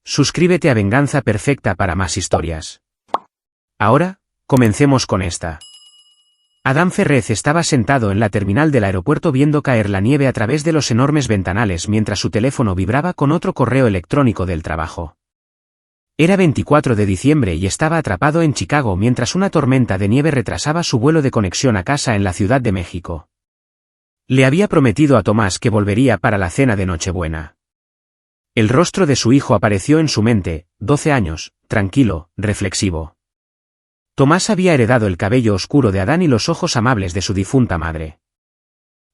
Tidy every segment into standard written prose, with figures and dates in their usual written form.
Suscríbete a Venganza Perfecta para más historias. Ahora, comencemos con esta. Adán Ferrez estaba sentado en la terminal del aeropuerto viendo caer la nieve a través de los enormes ventanales mientras su teléfono vibraba con otro correo electrónico del trabajo. Era 24 de diciembre y estaba atrapado en Chicago mientras una tormenta de nieve retrasaba su vuelo de conexión a casa en la Ciudad de México. Le había prometido a Tomás que volvería para la cena de Nochebuena. El rostro de su hijo apareció en su mente, 12 años, tranquilo, reflexivo. Tomás había heredado el cabello oscuro de Adán y los ojos amables de su difunta madre.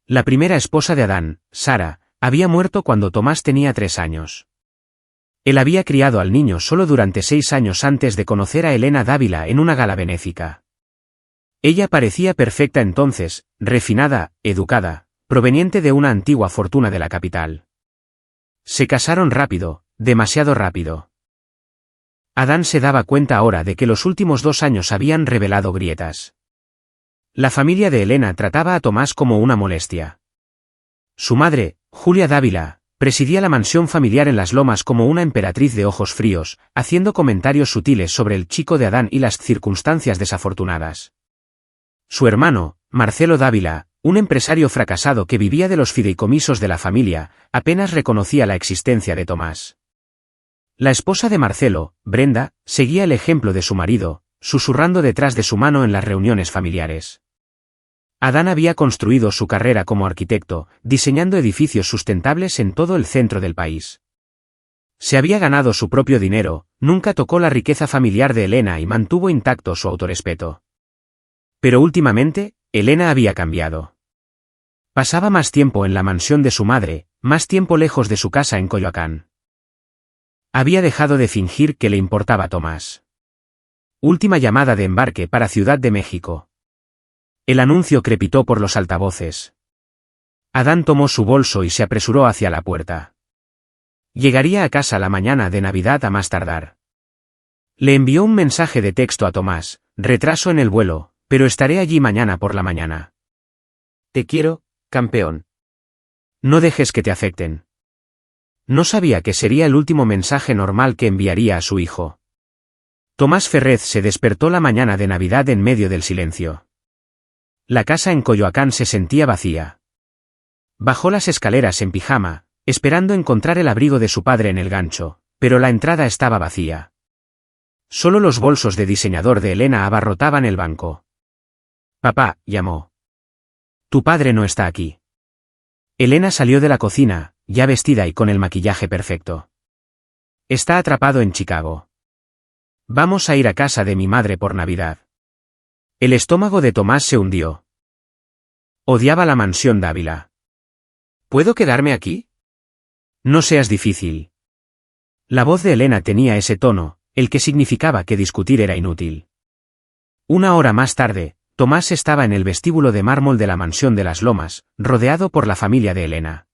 La primera esposa de Adán, Sara, había muerto cuando Tomás tenía 3 años. Él había criado al niño solo durante 6 años antes de conocer a Elena Dávila en una gala benéfica. Ella parecía perfecta entonces, refinada, educada, proveniente de una antigua fortuna de la capital. Se casaron rápido, demasiado rápido. Adán se daba cuenta ahora de que los últimos 2 años habían revelado grietas. La familia de Elena trataba a Tomás como una molestia. Su madre, Julia Dávila, presidía la mansión familiar en Las Lomas como una emperatriz de ojos fríos, haciendo comentarios sutiles sobre el chico de Adán y las circunstancias desafortunadas. Su hermano, Marcelo Dávila, un empresario fracasado que vivía de los fideicomisos de la familia, apenas reconocía la existencia de Tomás. La esposa de Marcelo, Brenda, seguía el ejemplo de su marido, susurrando detrás de su mano en las reuniones familiares. Adán había construido su carrera como arquitecto, diseñando edificios sustentables en todo el centro del país. Se había ganado su propio dinero, nunca tocó la riqueza familiar de Elena y mantuvo intacto su autorrespeto. Pero últimamente, Elena había cambiado. Pasaba más tiempo en la mansión de su madre, más tiempo lejos de su casa en Coyoacán. Había dejado de fingir que le importaba a Tomás. Última llamada de embarque para Ciudad de México. El anuncio crepitó por los altavoces. Adán tomó su bolso y se apresuró hacia la puerta. Llegaría a casa la mañana de Navidad a más tardar. Le envió un mensaje de texto a Tomás: retraso en el vuelo, pero estaré allí mañana por la mañana. Te quiero, campeón. No dejes que te afecten. No sabía que sería el último mensaje normal que enviaría a su hijo. Tomás Ferrez se despertó la mañana de Navidad en medio del silencio. La casa en Coyoacán se sentía vacía. Bajó las escaleras en pijama, esperando encontrar el abrigo de su padre en el gancho, pero la entrada estaba vacía. Solo los bolsos de diseñador de Elena abarrotaban el banco. Papá, llamó. Tu padre no está aquí. Elena salió de la cocina, ya vestida y con el maquillaje perfecto. Está atrapado en Chicago. Vamos a ir a casa de mi madre por Navidad. El estómago de Tomás se hundió. Odiaba la mansión Dávila. ¿Puedo quedarme aquí? No seas difícil. La voz de Elena tenía ese tono, el que significaba que discutir era inútil. 1 hora más tarde, Tomás estaba en el vestíbulo de mármol de la mansión de Las Lomas, rodeado por la familia de Elena.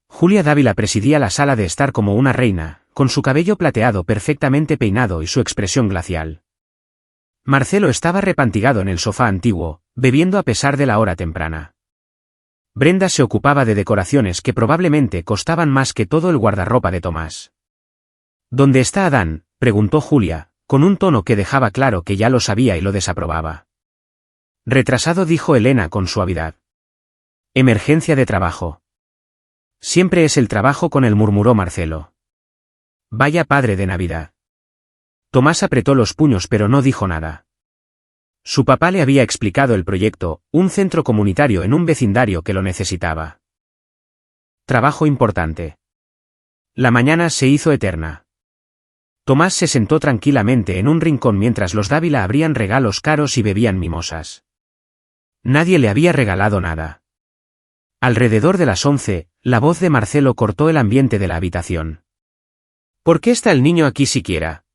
Julia Dávila presidía la sala de estar como una reina, con su cabello plateado perfectamente peinado y su expresión glacial. Marcelo estaba repantigado en el sofá antiguo, bebiendo a pesar de la hora temprana. Brenda se ocupaba de decoraciones que probablemente costaban más que todo el guardarropa de Tomás. ¿Dónde está Adán?, preguntó Julia, con un tono que dejaba claro que ya lo sabía y lo desaprobaba. Retrasado, dijo Elena con suavidad. Emergencia de trabajo. Siempre es el trabajo con él, murmuró Marcelo. Vaya padre de Navidad. Tomás apretó los puños pero no dijo nada. Su papá le había explicado el proyecto, un centro comunitario en un vecindario que lo necesitaba. Trabajo importante. La mañana se hizo eterna. Tomás se sentó tranquilamente en un rincón mientras los Dávila abrían regalos caros y bebían mimosas. Nadie le había regalado nada. Alrededor de las 11, la voz de Marcelo cortó el ambiente de la habitación. ¿Por qué está el niño aquí siquiera?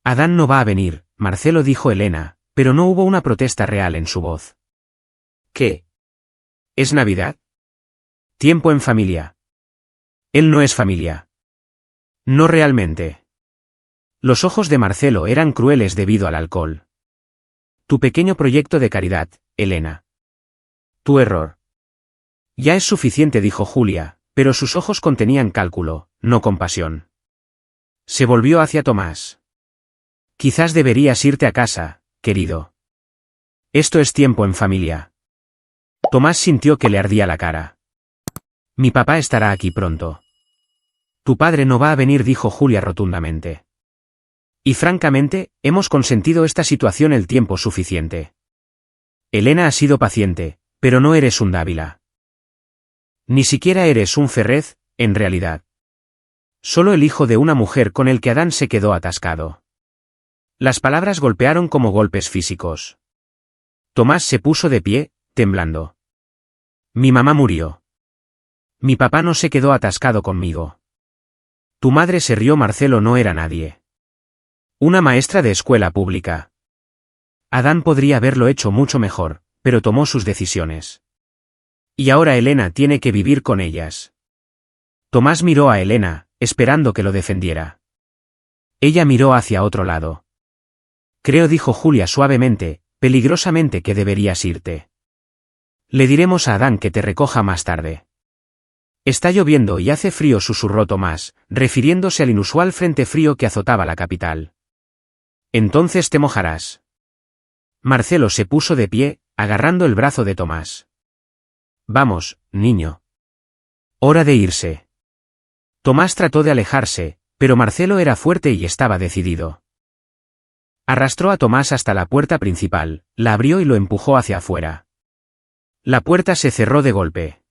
Adán no va a venir, Marcelo, dijo Elena, pero no hubo una protesta real en su voz. ¿Qué? ¿Es Navidad? Tiempo en familia. Él no es familia. No realmente. Los ojos de Marcelo eran crueles debido al alcohol. Tu pequeño proyecto de caridad, Elena. Tu error. Ya es suficiente, dijo Julia, pero sus ojos contenían cálculo, no compasión. Se volvió hacia Tomás. Quizás deberías irte a casa, querido. Esto es tiempo en familia. Tomás sintió que le ardía la cara. Mi papá estará aquí pronto. Tu padre no va a venir, dijo Julia rotundamente. Y francamente, hemos consentido esta situación el tiempo suficiente. Elena ha sido paciente, pero no eres un Dávila. Ni siquiera eres un Ferrez, en realidad. Solo el hijo de una mujer con el que Adán se quedó atascado. Las palabras golpearon como golpes físicos. Tomás se puso de pie, temblando. Mi mamá murió. Mi papá no se quedó atascado conmigo. Tu madre se rió. Marcelo no era nadie. Una maestra de escuela pública. Adán podría haberlo hecho mucho mejor, pero tomó sus decisiones. Y ahora Elena tiene que vivir con ellas. Tomás miró a Elena, esperando que lo defendiera. Ella miró hacia otro lado. Creo, dijo Julia suavemente, peligrosamente, que deberías irte. Le diremos a Adán que te recoja más tarde. Está lloviendo y hace frío, susurró Tomás, refiriéndose al inusual frente frío que azotaba la capital. Entonces te mojarás. Marcelo se puso de pie, agarrando el brazo de Tomás. Vamos, niño. Hora de irse. Tomás trató de alejarse, pero Marcelo era fuerte y estaba decidido. Arrastró a Tomás hasta la puerta principal, la abrió y lo empujó hacia afuera. La puerta se cerró de golpe.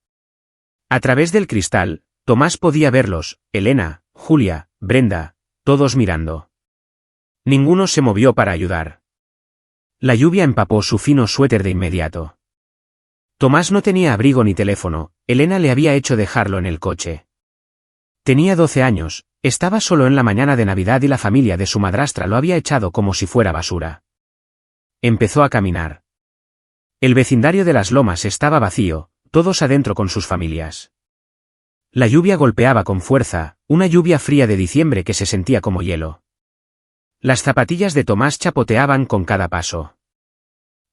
A través del cristal, Tomás podía verlos, Elena, Julia, Brenda, todos mirando. Ninguno se movió para ayudar. La lluvia empapó su fino suéter de inmediato. Tomás no tenía abrigo ni teléfono, Elena le había hecho dejarlo en el coche. Tenía 12 años, estaba solo en la mañana de Navidad y la familia de su madrastra lo había echado como si fuera basura. Empezó a caminar. El vecindario de las Lomas estaba vacío, todos adentro con sus familias. La lluvia golpeaba con fuerza, una lluvia fría de diciembre que se sentía como hielo. Las zapatillas de Tomás chapoteaban con cada paso.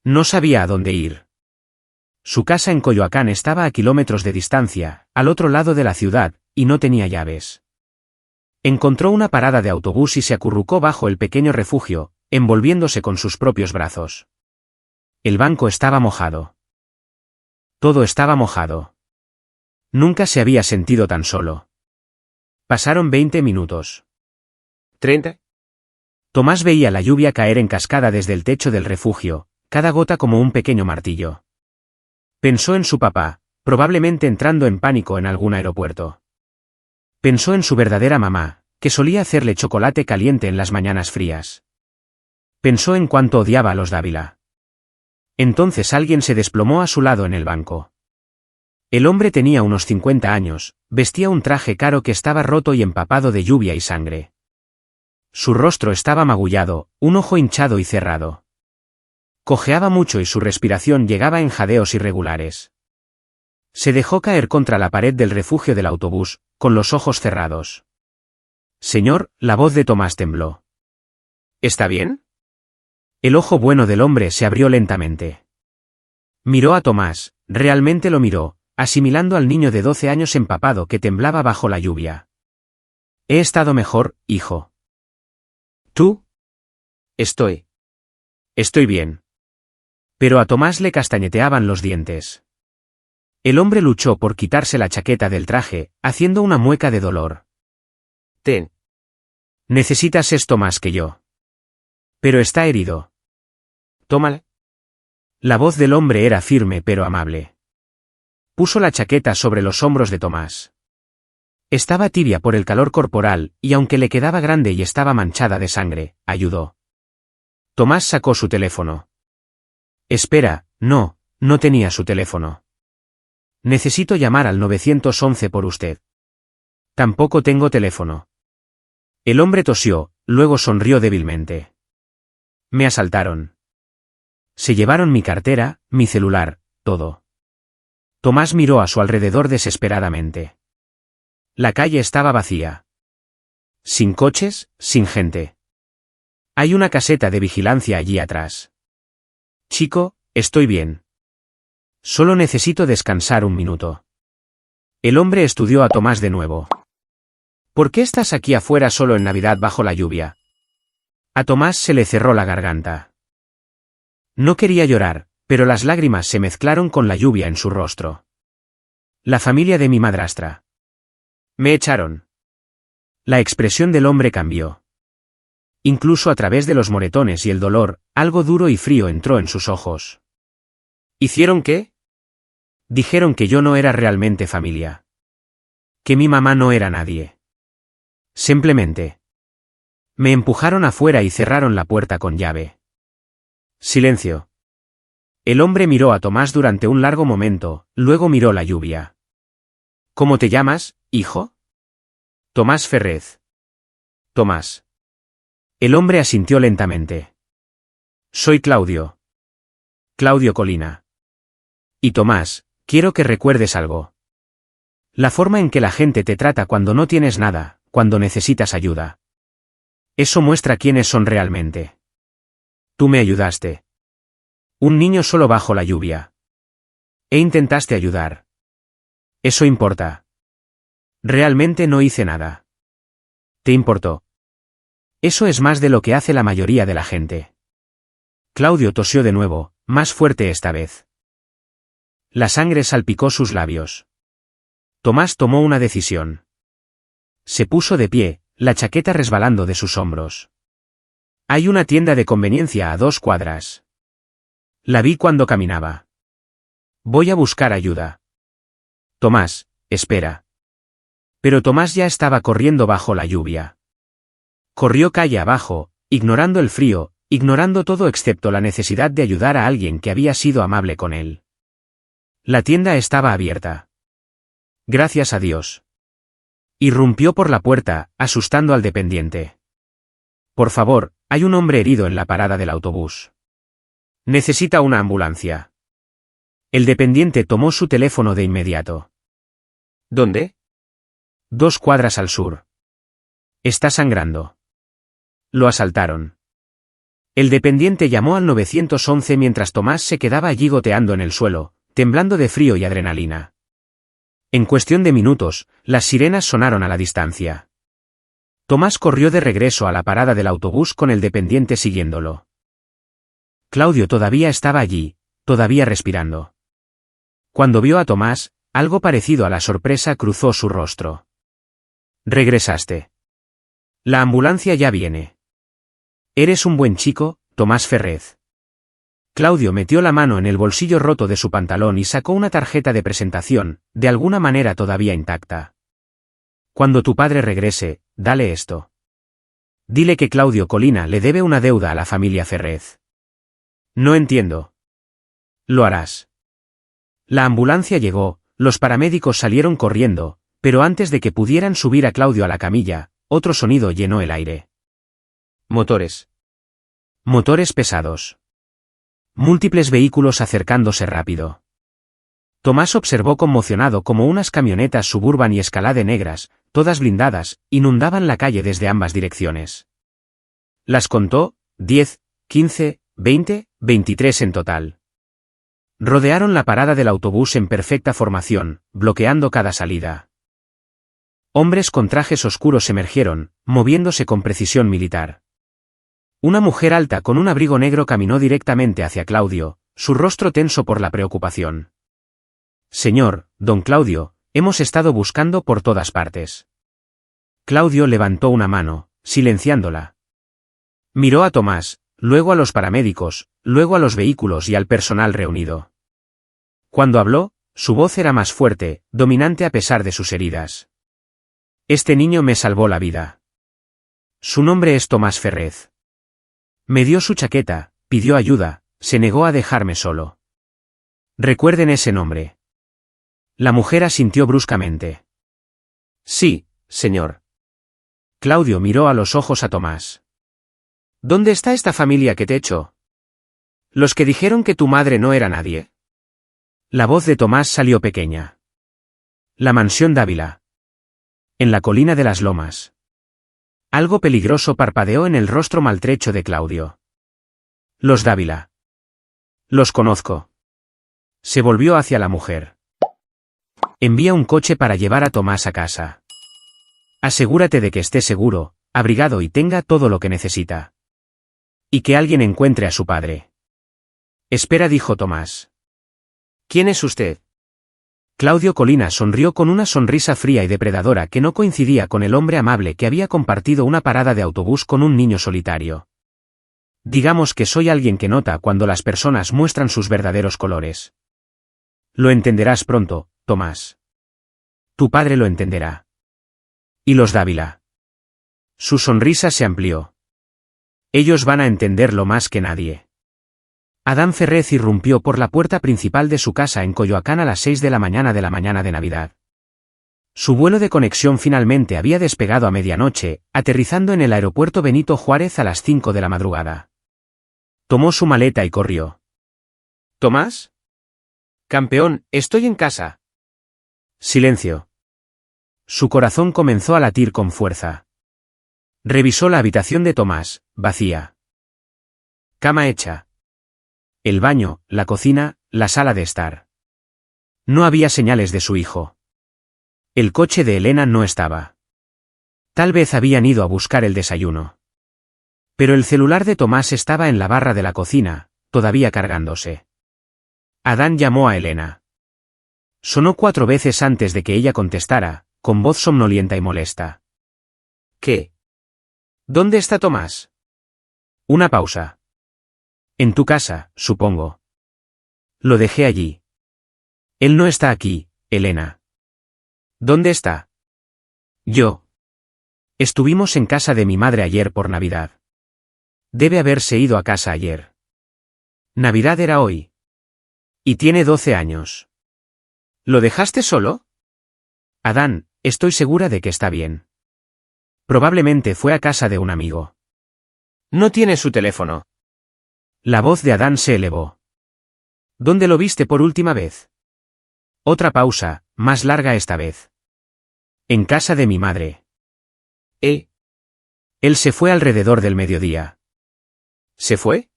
No sabía a dónde ir. Su casa en Coyoacán estaba a kilómetros de distancia, al otro lado de la ciudad, y no tenía llaves. Encontró una parada de autobús y se acurrucó bajo el pequeño refugio, envolviéndose con sus propios brazos. El banco estaba mojado. Todo estaba mojado. Nunca se había sentido tan solo. Pasaron 20 minutos. 30. Tomás veía la lluvia caer en cascada desde el techo del refugio, cada gota como un pequeño martillo. Pensó en su papá, probablemente entrando en pánico en algún aeropuerto. Pensó en su verdadera mamá, que solía hacerle chocolate caliente en las mañanas frías. Pensó en cuánto odiaba a los Dávila. Entonces alguien se desplomó a su lado en el banco. El hombre tenía unos 50 años, vestía un traje caro que estaba roto y empapado de lluvia y sangre. Su rostro estaba magullado, un ojo hinchado y cerrado. Cojeaba mucho y su respiración llegaba en jadeos irregulares. Se dejó caer contra la pared del refugio del autobús, con los ojos cerrados. Señor, la voz de Tomás tembló. ¿Está bien? El ojo bueno del hombre se abrió lentamente. Miró a Tomás, realmente lo miró, asimilando al niño de 12 años empapado que temblaba bajo la lluvia. He estado mejor, hijo. ¿Tú? Estoy bien. Pero a Tomás le castañeteaban los dientes. El hombre luchó por quitarse la chaqueta del traje, haciendo una mueca de dolor. Ten. Necesitas esto más que yo. Pero está herido. Tómala. La voz del hombre era firme pero amable. Puso la chaqueta sobre los hombros de Tomás. Estaba tibia por el calor corporal, y aunque le quedaba grande y estaba manchada de sangre, ayudó. Tomás sacó su teléfono. Espera, no tenía su teléfono. Necesito llamar al 911 por usted. Tampoco tengo teléfono. El hombre tosió, luego sonrió débilmente. Me asaltaron. Se llevaron mi cartera, mi celular, todo. Tomás miró a su alrededor desesperadamente. La calle estaba vacía. Sin coches, sin gente. Hay una caseta de vigilancia allí atrás. Chico, estoy bien. Solo necesito descansar un minuto. El hombre estudió a Tomás de nuevo. ¿Por qué estás aquí afuera solo en Navidad bajo la lluvia? A Tomás se le cerró la garganta. No quería llorar, pero las lágrimas se mezclaron con la lluvia en su rostro. La familia de mi madrastra. Me echaron. La expresión del hombre cambió. Incluso a través de los moretones y el dolor, algo duro y frío entró en sus ojos. ¿Hicieron qué? Dijeron que yo no era realmente familia. Que mi mamá no era nadie. Simplemente. Me empujaron afuera y cerraron la puerta con llave. Silencio. El hombre miró a Tomás durante un largo momento, luego miró la lluvia. ¿Cómo te llamas, hijo? Tomás Ferrez. Tomás. El hombre asintió lentamente. Soy Claudio. Claudio Colina. Y Tomás, quiero que recuerdes algo. La forma en que la gente te trata cuando no tienes nada, cuando necesitas ayuda. Eso muestra quiénes son realmente. Tú me ayudaste. Un niño solo bajo la lluvia. Intentaste ayudar. Eso importa. Realmente no hice nada. ¿Te importó? Eso es más de lo que hace la mayoría de la gente. Claudio tosió de nuevo, más fuerte esta vez. La sangre salpicó sus labios. Tomás tomó una decisión. Se puso de pie, la chaqueta resbalando de sus hombros. Hay una tienda de conveniencia a 2 cuadras. La vi cuando caminaba. Voy a buscar ayuda. Tomás, espera. Pero Tomás ya estaba corriendo bajo la lluvia. Corrió calle abajo, ignorando el frío, ignorando todo excepto la necesidad de ayudar a alguien que había sido amable con él. La tienda estaba abierta. Gracias a Dios. Irrumpió por la puerta, asustando al dependiente. Por favor, hay un hombre herido en la parada del autobús. Necesita una ambulancia. El dependiente tomó su teléfono de inmediato. ¿Dónde? 2 cuadras al sur. Está sangrando. Lo asaltaron. El dependiente llamó al 911 mientras Tomás se quedaba allí goteando en el suelo, temblando de frío y adrenalina. En cuestión de minutos, las sirenas sonaron a la distancia. Tomás corrió de regreso a la parada del autobús con el dependiente siguiéndolo. Claudio todavía estaba allí, todavía respirando. Cuando vio a Tomás, algo parecido a la sorpresa cruzó su rostro. Regresaste. La ambulancia ya viene. Eres un buen chico, Tomás Ferrez. Claudio metió la mano en el bolsillo roto de su pantalón y sacó una tarjeta de presentación, de alguna manera todavía intacta. Cuando tu padre regrese, dale esto. Dile que Claudio Colina le debe una deuda a la familia Ferrez. No entiendo. Lo harás. La ambulancia llegó, los paramédicos salieron corriendo, pero antes de que pudieran subir a Claudio a la camilla, otro sonido llenó el aire. Motores. Motores pesados. Múltiples vehículos acercándose rápido. Tomás observó conmocionado cómo unas camionetas Suburban y Escalade negras, todas blindadas, inundaban la calle desde ambas direcciones. Las contó, 10, 15, 20, 23 en total. Rodearon la parada del autobús en perfecta formación, bloqueando cada salida. Hombres con trajes oscuros emergieron, moviéndose con precisión militar. Una mujer alta con un abrigo negro caminó directamente hacia Claudio, su rostro tenso por la preocupación. Señor, don Claudio, hemos estado buscando por todas partes. Claudio levantó una mano, silenciándola. Miró a Tomás, luego a los paramédicos, luego a los vehículos y al personal reunido. Cuando habló, su voz era más fuerte, dominante a pesar de sus heridas. Este niño me salvó la vida. Su nombre es Tomás Ferrez. Me dio su chaqueta, pidió ayuda, se negó a dejarme solo. Recuerden ese nombre. La mujer asintió bruscamente. Sí, señor. Claudio miró a los ojos a Tomás. ¿Dónde está esta familia que te echó? Los que dijeron que tu madre no era nadie. La voz de Tomás salió pequeña. La mansión Dávila. En la colina de las Lomas. Algo peligroso parpadeó en el rostro maltrecho de Claudio. Los Dávila. Los conozco. Se volvió hacia la mujer. Envía un coche para llevar a Tomás a casa. Asegúrate de que esté seguro, abrigado y tenga todo lo que necesita. Y que alguien encuentre a su padre. Espera, dijo Tomás. ¿Quién es usted? Claudio Colina sonrió con una sonrisa fría y depredadora que no coincidía con el hombre amable que había compartido una parada de autobús con un niño solitario. Digamos que soy alguien que nota cuando las personas muestran sus verdaderos colores. Lo entenderás pronto, Tomás. Tu padre lo entenderá. ¿Y los Dávila? Su sonrisa se amplió. Ellos van a entenderlo más que nadie. Adán Ferrez irrumpió por la puerta principal de su casa en Coyoacán a las 6 de la mañana de Navidad. Su vuelo de conexión finalmente había despegado a medianoche, aterrizando en el aeropuerto Benito Juárez a las 5 de la madrugada. Tomó su maleta y corrió. ¿Tomás? Campeón, estoy en casa. Silencio. Su corazón comenzó a latir con fuerza. Revisó la habitación de Tomás, vacía. Cama hecha. El baño, la cocina, la sala de estar. No había señales de su hijo. El coche de Elena no estaba. Tal vez habían ido a buscar el desayuno. Pero el celular de Tomás estaba en la barra de la cocina, todavía cargándose. Adán llamó a Elena. Sonó 4 veces antes de que ella contestara, con voz somnolienta y molesta. ¿Qué? ¿Dónde está Tomás? Una pausa. En tu casa, supongo. Lo dejé allí. Él no está aquí, Elena. ¿Dónde está? Yo. Estuvimos en casa de mi madre ayer por Navidad. Debe haberse ido a casa ayer. Navidad era hoy. Y tiene 12 años. ¿Lo dejaste solo? Adán, estoy segura de que está bien. Probablemente fue a casa de un amigo. No tiene su teléfono. La voz de Adán se elevó. ¿Dónde lo viste por última vez? Otra pausa, más larga esta vez. En casa de mi madre. ¿Eh? Él se fue alrededor del mediodía. ¿Se fue?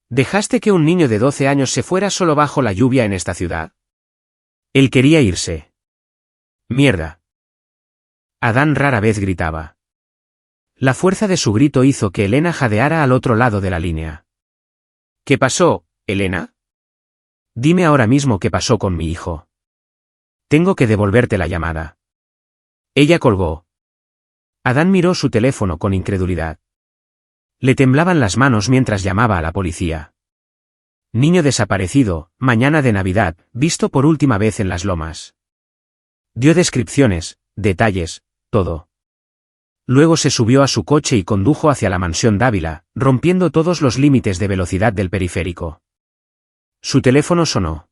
¿Dejaste que un niño de 12 años se fuera solo bajo la lluvia en esta ciudad? Él quería irse. Mierda. Adán rara vez gritaba. La fuerza de su grito hizo que Elena jadeara al otro lado de la línea. ¿Qué pasó, Elena? Dime ahora mismo qué pasó con mi hijo. Tengo que devolverte la llamada. Ella colgó. Adán miró su teléfono con incredulidad. Le temblaban las manos mientras llamaba a la policía. Niño desaparecido, mañana de Navidad, visto por última vez en las lomas. Dio descripciones, detalles, todo. Luego se subió a su coche y condujo hacia la mansión Dávila, rompiendo todos los límites de velocidad del periférico. Su teléfono sonó.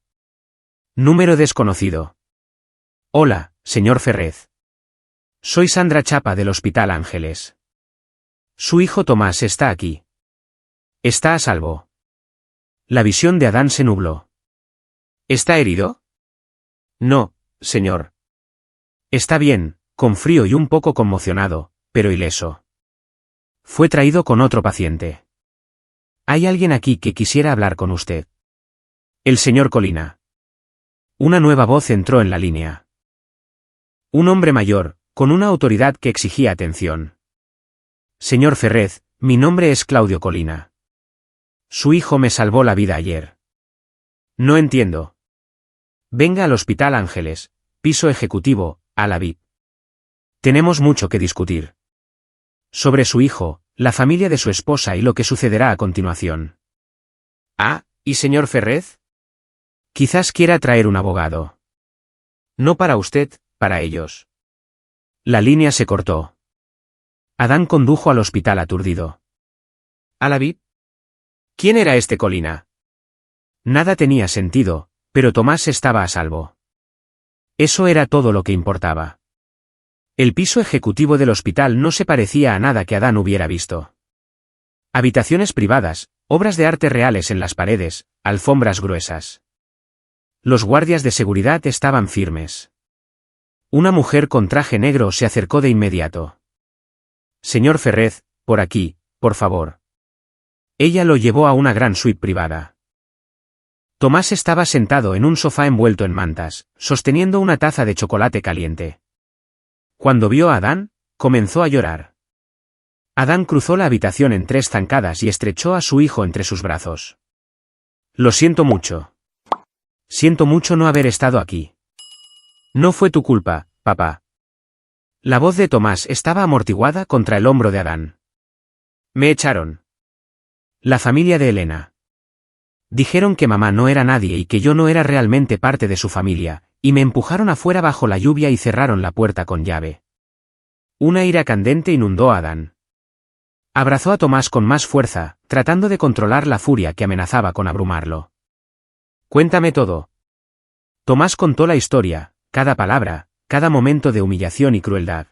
Número desconocido. Hola, señor Ferrez. Soy Sandra Chapa del Hospital Ángeles. Su hijo Tomás está aquí. Está a salvo. La visión de Adán se nubló. ¿Está herido? No, señor. Está bien, con frío y un poco conmocionado, pero ileso. Fue traído con otro paciente. Hay alguien aquí que quisiera hablar con usted. El señor Colina. Una nueva voz entró en la línea. Un hombre mayor, con una autoridad que exigía atención. Señor Ferrez, mi nombre es Claudio Colina. Su hijo me salvó la vida ayer. No entiendo. Venga al Hospital Ángeles, piso ejecutivo, a la VIP. Tenemos mucho que discutir. Sobre su hijo, la familia de su esposa y lo que sucederá a continuación. Ah, ¿y señor Ferrez? Quizás quiera traer un abogado. No para usted, para ellos. La línea se cortó. Adán condujo al hospital aturdido. ¿A la VIP? ¿Quién era este Colina? Nada tenía sentido, pero Tomás estaba a salvo. Eso era todo lo que importaba. El piso ejecutivo del hospital no se parecía a nada que Adán hubiera visto. Habitaciones privadas, obras de arte reales en las paredes, alfombras gruesas. Los guardias de seguridad estaban firmes. Una mujer con traje negro se acercó de inmediato. Señor Ferrez, por aquí, por favor. Ella lo llevó a una gran suite privada. Tomás estaba sentado en un sofá envuelto en mantas, sosteniendo una taza de chocolate caliente. Cuando vio a Adán, comenzó a llorar. Adán cruzó la habitación en 3 zancadas y estrechó a su hijo entre sus brazos. Lo siento mucho. Siento mucho no haber estado aquí. No fue tu culpa, papá. La voz de Tomás estaba amortiguada contra el hombro de Adán. Me echaron. La familia de Elena. Dijeron que mamá no era nadie y que yo no era realmente parte de su familia, y me empujaron afuera bajo la lluvia y cerraron la puerta con llave. Una ira candente inundó a Adán. Abrazó a Tomás con más fuerza, tratando de controlar la furia que amenazaba con abrumarlo. Cuéntame todo. Tomás contó la historia, cada palabra, cada momento de humillación y crueldad.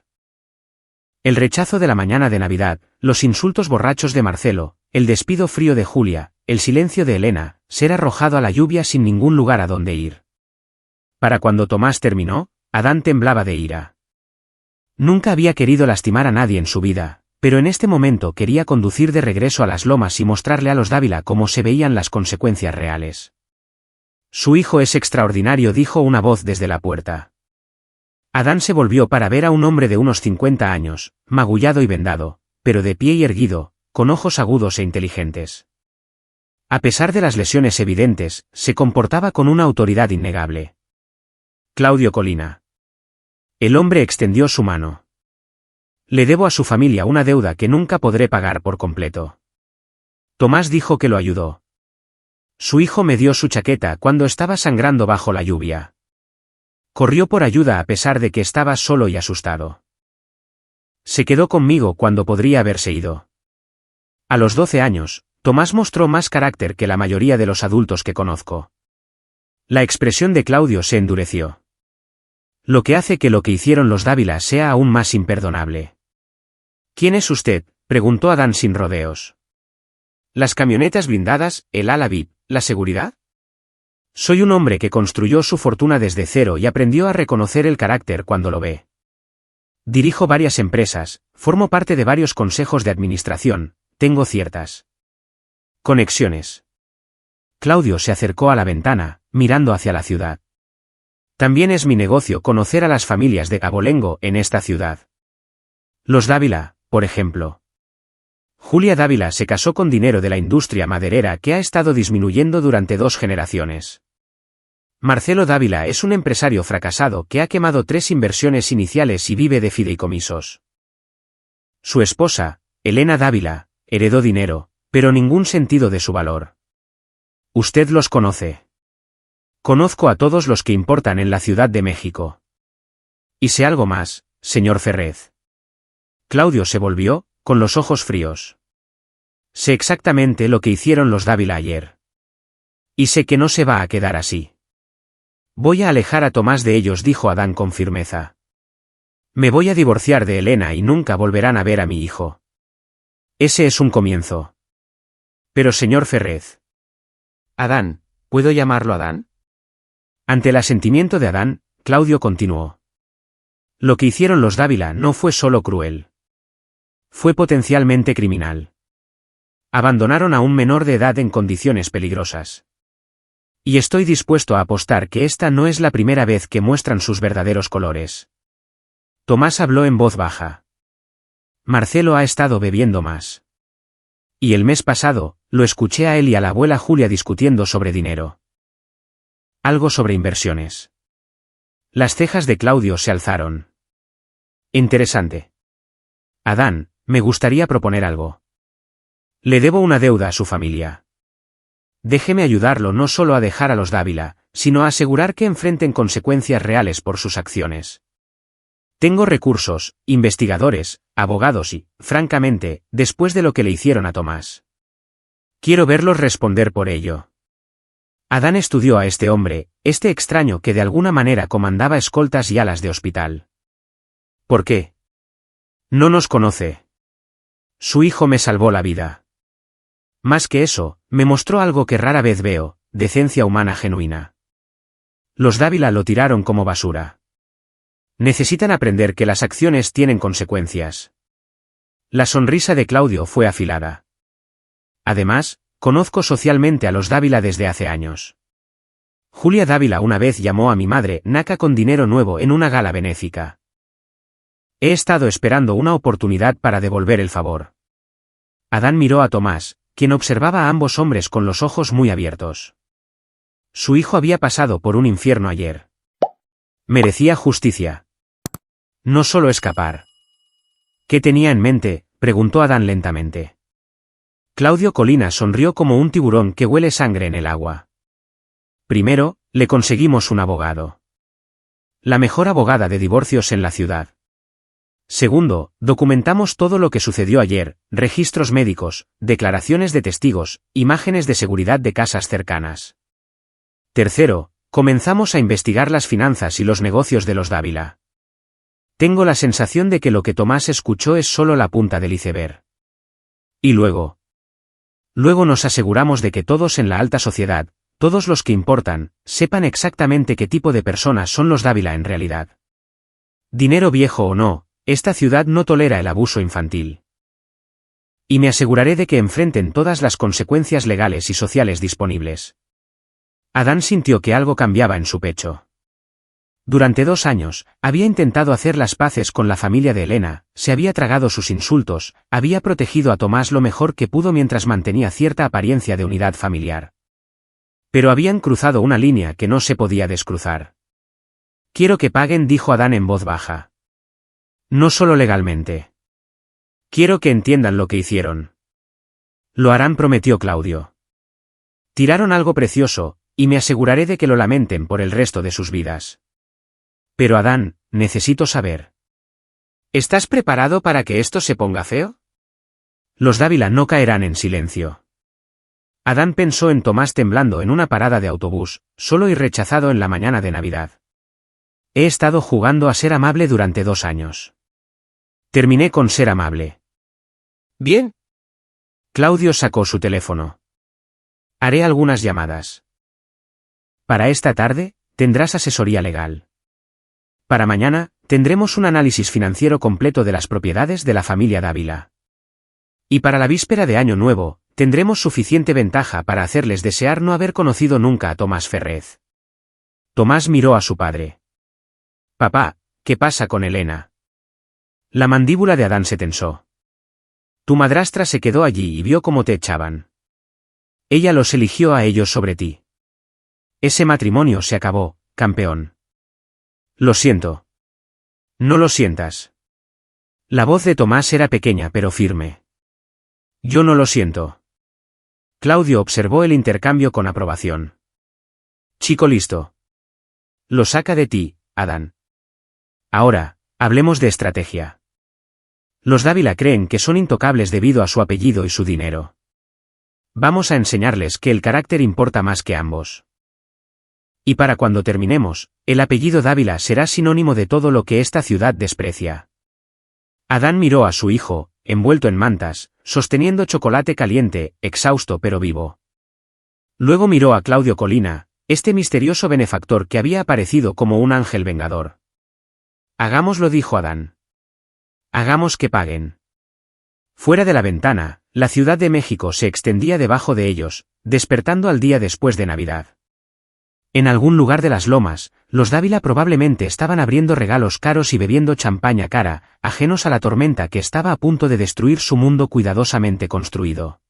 El rechazo de la mañana de Navidad, los insultos borrachos de Marcelo, el despido frío de Julia, el silencio de Elena, ser arrojado a la lluvia sin ningún lugar a donde ir. Para cuando Tomás terminó, Adán temblaba de ira. Nunca había querido lastimar a nadie en su vida, pero en este momento quería conducir de regreso a las lomas y mostrarle a los Dávila cómo se veían las consecuencias reales. Su hijo es extraordinario, dijo una voz desde la puerta. Adán se volvió para ver a un hombre de unos 50 años, magullado y vendado, pero de pie y erguido, con ojos agudos e inteligentes. A pesar de las lesiones evidentes, se comportaba con una autoridad innegable. Claudio Colina. El hombre extendió su mano. Le debo a su familia una deuda que nunca podré pagar por completo. Tomás dijo que lo ayudó. Su hijo me dio su chaqueta cuando estaba sangrando bajo la lluvia. Corrió por ayuda a pesar de que estaba solo y asustado. Se quedó conmigo cuando podría haberse ido. A los 12 años, Tomás mostró más carácter que la mayoría de los adultos que conozco. La expresión de Claudio se endureció. Lo que hace que lo que hicieron los Dávila sea aún más imperdonable. ¿Quién es usted?, preguntó Adán sin rodeos. Las camionetas blindadas, el ala VIP, la seguridad. Soy un hombre que construyó su fortuna desde cero y aprendió a reconocer el carácter cuando lo ve. Dirijo varias empresas, formo parte de varios consejos de administración, tengo ciertas conexiones. Claudio se acercó a la ventana, mirando hacia la ciudad. También es mi negocio conocer a las familias de abolengo en esta ciudad. Los Dávila, por ejemplo. Julia Dávila se casó con dinero de la industria maderera que ha estado disminuyendo durante 2 generaciones. Marcelo Dávila es un empresario fracasado que ha quemado 3 inversiones iniciales y vive de fideicomisos. Su esposa, Elena Dávila, heredó dinero, pero ningún sentido de su valor. Usted los conoce. Conozco a todos los que importan en la Ciudad de México. Y sé algo más, señor Ferrez. Claudio se volvió, con los ojos fríos. Sé exactamente lo que hicieron los Dávila ayer. Y sé que no se va a quedar así. Voy a alejar a Tomás de ellos, dijo Adán con firmeza. Me voy a divorciar de Elena y nunca volverán a ver a mi hijo. Ese es un comienzo. Pero señor Ferrez. Adán, ¿puedo llamarlo Adán? Ante el asentimiento de Adán, Claudio continuó. Lo que hicieron los Dávila no fue solo cruel. Fue potencialmente criminal. Abandonaron a un menor de edad en condiciones peligrosas. Y estoy dispuesto a apostar que esta no es la primera vez que muestran sus verdaderos colores. Tomás habló en voz baja. Marcelo ha estado bebiendo más. Y el mes pasado, lo escuché a él y a la abuela Julia discutiendo sobre dinero. Algo sobre inversiones. Las cejas de Claudio se alzaron. Interesante. Adán, me gustaría proponer algo. Le debo una deuda a su familia. Déjeme ayudarlo no solo a dejar a los Dávila, sino a asegurar que enfrenten consecuencias reales por sus acciones. Tengo recursos, investigadores, abogados y, francamente, después de lo que le hicieron a Tomás. Quiero verlos responder por ello. Adán estudió a este hombre, este extraño que de alguna manera comandaba escoltas y alas de hospital. ¿Por qué? No nos conoce. Su hijo me salvó la vida. Más que eso, me mostró algo que rara vez veo, decencia humana genuina. Los Dávila lo tiraron como basura. Necesitan aprender que las acciones tienen consecuencias. La sonrisa de Claudio fue afilada. Además, conozco socialmente a los Dávila desde hace años. Julia Dávila una vez llamó a mi madre naca con dinero nuevo en una gala benéfica. He estado esperando una oportunidad para devolver el favor. Adán miró a Tomás, quien observaba a ambos hombres con los ojos muy abiertos. Su hijo había pasado por un infierno ayer. Merecía justicia. No solo escapar. ¿Qué tenía en mente?, preguntó Adán lentamente. Claudio Colina sonrió como un tiburón que huele sangre en el agua. Primero, le conseguimos un abogado. La mejor abogada de divorcios en la ciudad. Segundo, documentamos todo lo que sucedió ayer, registros médicos, declaraciones de testigos, imágenes de seguridad de casas cercanas. Tercero, comenzamos a investigar las finanzas y los negocios de los Dávila. Tengo la sensación de que lo que Tomás escuchó es solo la punta del iceberg. Y luego nos aseguramos de que todos en la alta sociedad, todos los que importan, sepan exactamente qué tipo de personas son los Dávila en realidad. Dinero viejo o no, esta ciudad no tolera el abuso infantil. Y me aseguraré de que enfrenten todas las consecuencias legales y sociales disponibles. Adán sintió que algo cambiaba en su pecho. Durante 2 años, había intentado hacer las paces con la familia de Elena, se había tragado sus insultos, había protegido a Tomás lo mejor que pudo mientras mantenía cierta apariencia de unidad familiar. Pero habían cruzado una línea que no se podía descruzar. Quiero que paguen, dijo Adán en voz baja. No solo legalmente. Quiero que entiendan lo que hicieron. Lo harán, prometió Claudio. Tiraron algo precioso, y me aseguraré de que lo lamenten por el resto de sus vidas. Pero Adán, necesito saber. ¿Estás preparado para que esto se ponga feo? Los Dávila no caerán en silencio. Adán pensó en Tomás temblando en una parada de autobús, solo y rechazado en la mañana de Navidad. He estado jugando a ser amable durante 2 años. Terminé con ser amable. Bien. Claudio sacó su teléfono. Haré algunas llamadas. Para esta tarde, tendrás asesoría legal. Para mañana, tendremos un análisis financiero completo de las propiedades de la familia Dávila. Y para la víspera de Año Nuevo, tendremos suficiente ventaja para hacerles desear no haber conocido nunca a Tomás Ferrez. Tomás miró a su padre. Papá, ¿qué pasa con Elena? La mandíbula de Adán se tensó. Tu madrastra se quedó allí y vio cómo te echaban. Ella los eligió a ellos sobre ti. Ese matrimonio se acabó, campeón. Lo siento. No lo sientas. La voz de Tomás era pequeña pero firme. Yo no lo siento. Claudio observó el intercambio con aprobación. Chico listo. Lo saca de ti, Adán. Ahora, hablemos de estrategia. Los Dávila creen que son intocables debido a su apellido y su dinero. Vamos a enseñarles que el carácter importa más que ambos. Y para cuando terminemos, el apellido Dávila será sinónimo de todo lo que esta ciudad desprecia. Adán miró a su hijo, envuelto en mantas, sosteniendo chocolate caliente, exhausto pero vivo. Luego miró a Claudio Colina, este misterioso benefactor que había aparecido como un ángel vengador. Hagámoslo, dijo Adán. Hagamos que paguen. Fuera de la ventana, la Ciudad de México se extendía debajo de ellos, despertando al día después de Navidad. En algún lugar de las lomas, los Dávila probablemente estaban abriendo regalos caros y bebiendo champaña cara, ajenos a la tormenta que estaba a punto de destruir su mundo cuidadosamente construido.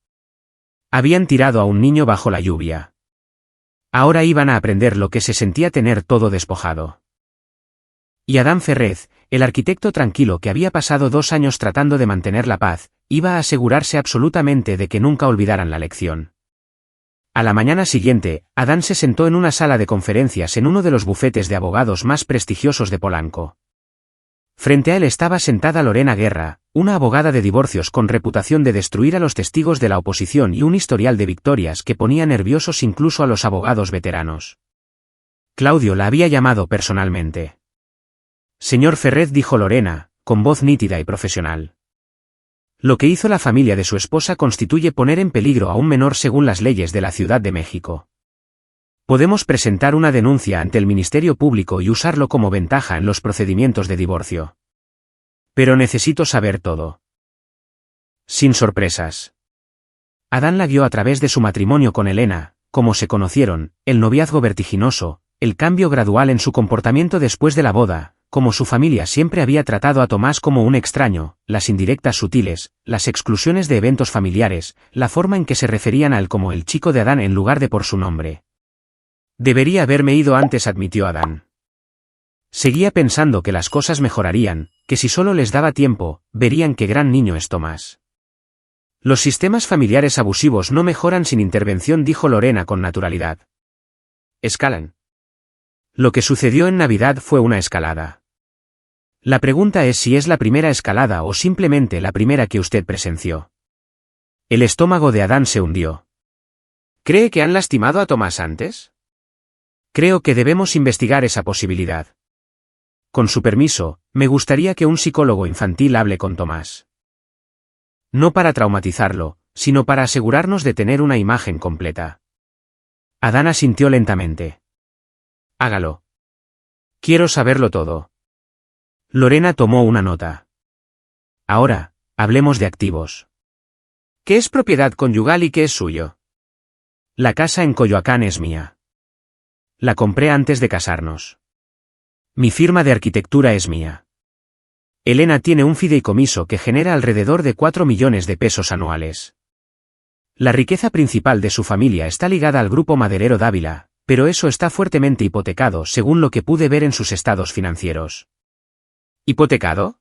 Habían tirado a un niño bajo la lluvia. Ahora iban a aprender lo que se sentía tener todo despojado. Y Adán Ferrez, el arquitecto tranquilo que había pasado 2 años tratando de mantener la paz, iba a asegurarse absolutamente de que nunca olvidaran la lección. A la mañana siguiente, Adán se sentó en una sala de conferencias en uno de los bufetes de abogados más prestigiosos de Polanco. Frente a él estaba sentada Lorena Guerra, una abogada de divorcios con reputación de destruir a los testigos de la oposición y un historial de victorias que ponía nerviosos incluso a los abogados veteranos. Claudio la había llamado personalmente. Señor Ferrez, dijo Lorena, con voz nítida y profesional. Lo que hizo la familia de su esposa constituye poner en peligro a un menor según las leyes de la Ciudad de México. Podemos presentar una denuncia ante el Ministerio Público y usarlo como ventaja en los procedimientos de divorcio. Pero necesito saber todo. Sin sorpresas. Adán la guió a través de su matrimonio con Elena, cómo se conocieron, el noviazgo vertiginoso, el cambio gradual en su comportamiento después de la boda, como su familia siempre había tratado a Tomás como un extraño, las indirectas sutiles, las exclusiones de eventos familiares, la forma en que se referían a él como el chico de Adán en lugar de por su nombre. Debería haberme ido antes, admitió Adán. Seguía pensando que las cosas mejorarían, que si solo les daba tiempo, verían qué gran niño es Tomás. Los sistemas familiares abusivos no mejoran sin intervención, dijo Lorena con naturalidad. Escalan. Lo que sucedió en Navidad fue una escalada. La pregunta es si es la primera escalada o simplemente la primera que usted presenció. El estómago de Adán se hundió. ¿Cree que han lastimado a Tomás antes? Creo que debemos investigar esa posibilidad. Con su permiso, me gustaría que un psicólogo infantil hable con Tomás. No para traumatizarlo, sino para asegurarnos de tener una imagen completa. Adán asintió lentamente. Hágalo. Quiero saberlo todo. Lorena tomó una nota. Ahora, hablemos de activos. ¿Qué es propiedad conyugal y qué es suyo? La casa en Coyoacán es mía. La compré antes de casarnos. Mi firma de arquitectura es mía. Elena tiene un fideicomiso que genera alrededor de 4 millones de pesos anuales. La riqueza principal de su familia está ligada al grupo maderero Dávila, pero eso está fuertemente hipotecado según lo que pude ver en sus estados financieros. ¿Hipotecado?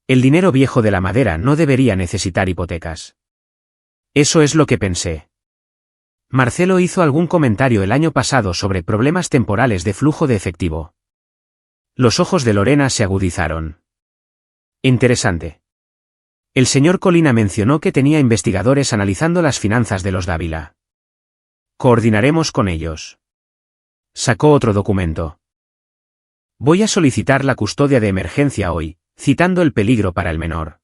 El dinero viejo de la madera no debería necesitar hipotecas. Eso es lo que pensé. Marcelo hizo algún comentario el año pasado sobre problemas temporales de flujo de efectivo. Los ojos de Lorena se agudizaron. Interesante. El señor Colina mencionó que tenía investigadores analizando las finanzas de los Dávila. Coordinaremos con ellos. Sacó otro documento. Voy a solicitar la custodia de emergencia hoy, citando el peligro para el menor.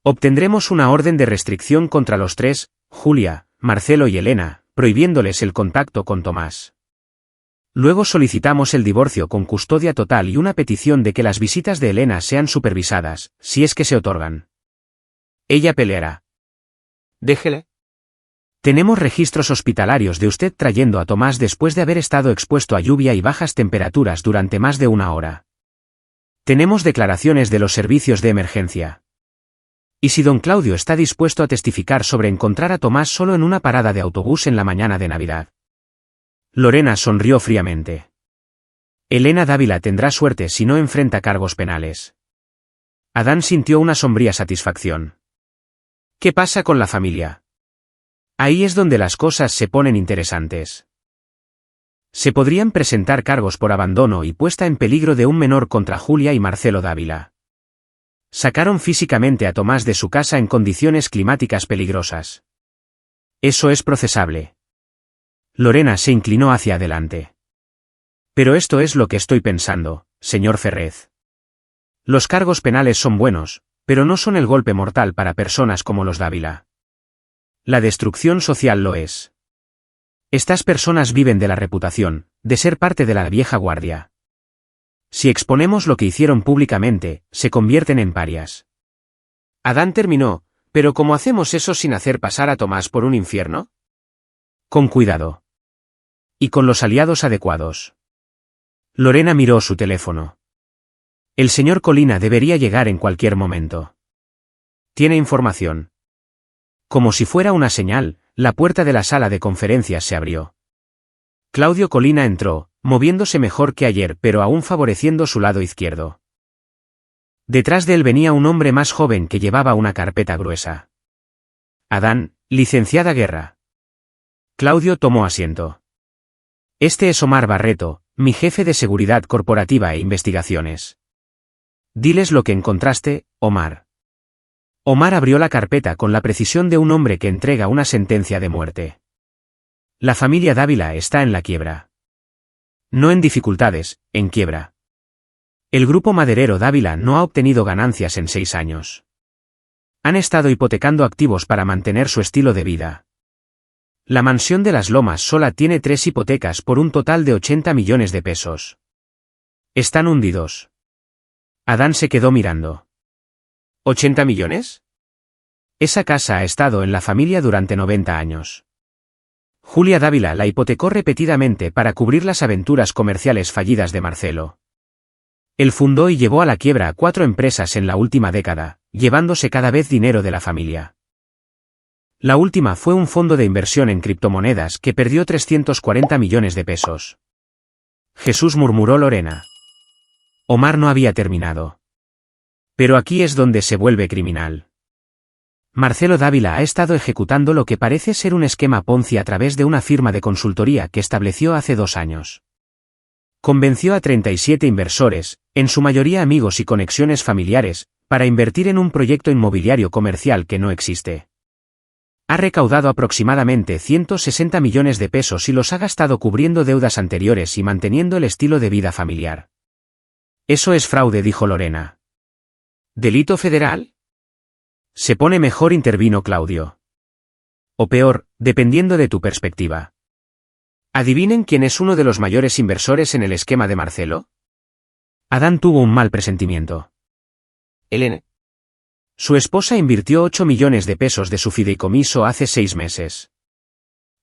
Obtendremos una orden de restricción contra los tres, Julia, Marcelo y Elena, prohibiéndoles el contacto con Tomás. Luego solicitamos el divorcio con custodia total y una petición de que las visitas de Elena sean supervisadas, si es que se otorgan. Ella peleará. Déjele. Tenemos registros hospitalarios de usted trayendo a Tomás después de haber estado expuesto a lluvia y bajas temperaturas durante más de 1 hora. Tenemos declaraciones de los servicios de emergencia. ¿Y si don Claudio está dispuesto a testificar sobre encontrar a Tomás solo en una parada de autobús en la mañana de Navidad? Lorena sonrió fríamente. Elena Dávila tendrá suerte si no enfrenta cargos penales. Adán sintió una sombría satisfacción. ¿Qué pasa con la familia? Ahí es donde las cosas se ponen interesantes. Se podrían presentar cargos por abandono y puesta en peligro de un menor contra Julia y Marcelo Dávila. Sacaron físicamente a Tomás de su casa en condiciones climáticas peligrosas. Eso es procesable. Lorena se inclinó hacia adelante. Pero esto es lo que estoy pensando, señor Ferrez. Los cargos penales son buenos, pero no son el golpe mortal para personas como los Dávila. La destrucción social lo es. Estas personas viven de la reputación, de ser parte de la vieja guardia. Si exponemos lo que hicieron públicamente, se convierten en parias. Adán terminó, pero ¿cómo hacemos eso sin hacer pasar a Tomás por un infierno? Con cuidado. Y con los aliados adecuados. Lorena miró su teléfono. El señor Colina debería llegar en cualquier momento. ¿Tiene información? Como si fuera una señal, la puerta de la sala de conferencias se abrió. Claudio Colina entró, moviéndose mejor que ayer pero aún favoreciendo su lado izquierdo. Detrás de él venía un hombre más joven que llevaba una carpeta gruesa. Adán, licenciada Guerra. Claudio tomó asiento. Este es Omar Barreto, mi jefe de seguridad corporativa e investigaciones. Diles lo que encontraste, Omar. Omar abrió la carpeta con la precisión de un hombre que entrega una sentencia de muerte. La familia Dávila está en la quiebra. No en dificultades, en quiebra. El grupo maderero Dávila no ha obtenido ganancias en 6 años. Han estado hipotecando activos para mantener su estilo de vida. La mansión de las Lomas sola tiene 3 hipotecas por un total de 80 millones de pesos. Están hundidos. Adán se quedó mirando. ¿80 millones? Esa casa ha estado en la familia durante 90 años. Julia Dávila la hipotecó repetidamente para cubrir las aventuras comerciales fallidas de Marcelo. Él fundó y llevó a la quiebra a 4 empresas en la última década, llevándose cada vez dinero de la familia. La última fue un fondo de inversión en criptomonedas que perdió 340 millones de pesos. Jesús, murmuró Lorena. Omar no había terminado. Pero aquí es donde se vuelve criminal. Marcelo Dávila ha estado ejecutando lo que parece ser un esquema Ponzi a través de una firma de consultoría que estableció hace 2 años. Convenció a 37 inversores, en su mayoría amigos y conexiones familiares, para invertir en un proyecto inmobiliario comercial que no existe. Ha recaudado aproximadamente 160 millones de pesos y los ha gastado cubriendo deudas anteriores y manteniendo el estilo de vida familiar. Eso es fraude, dijo Lorena. ¿Delito federal? Se pone mejor, intervino Claudio. O peor, dependiendo de tu perspectiva. ¿Adivinen quién es uno de los mayores inversores en el esquema de Marcelo? Adán tuvo un mal presentimiento. Elena. Su esposa invirtió 8 millones de pesos de su fideicomiso hace 6 meses.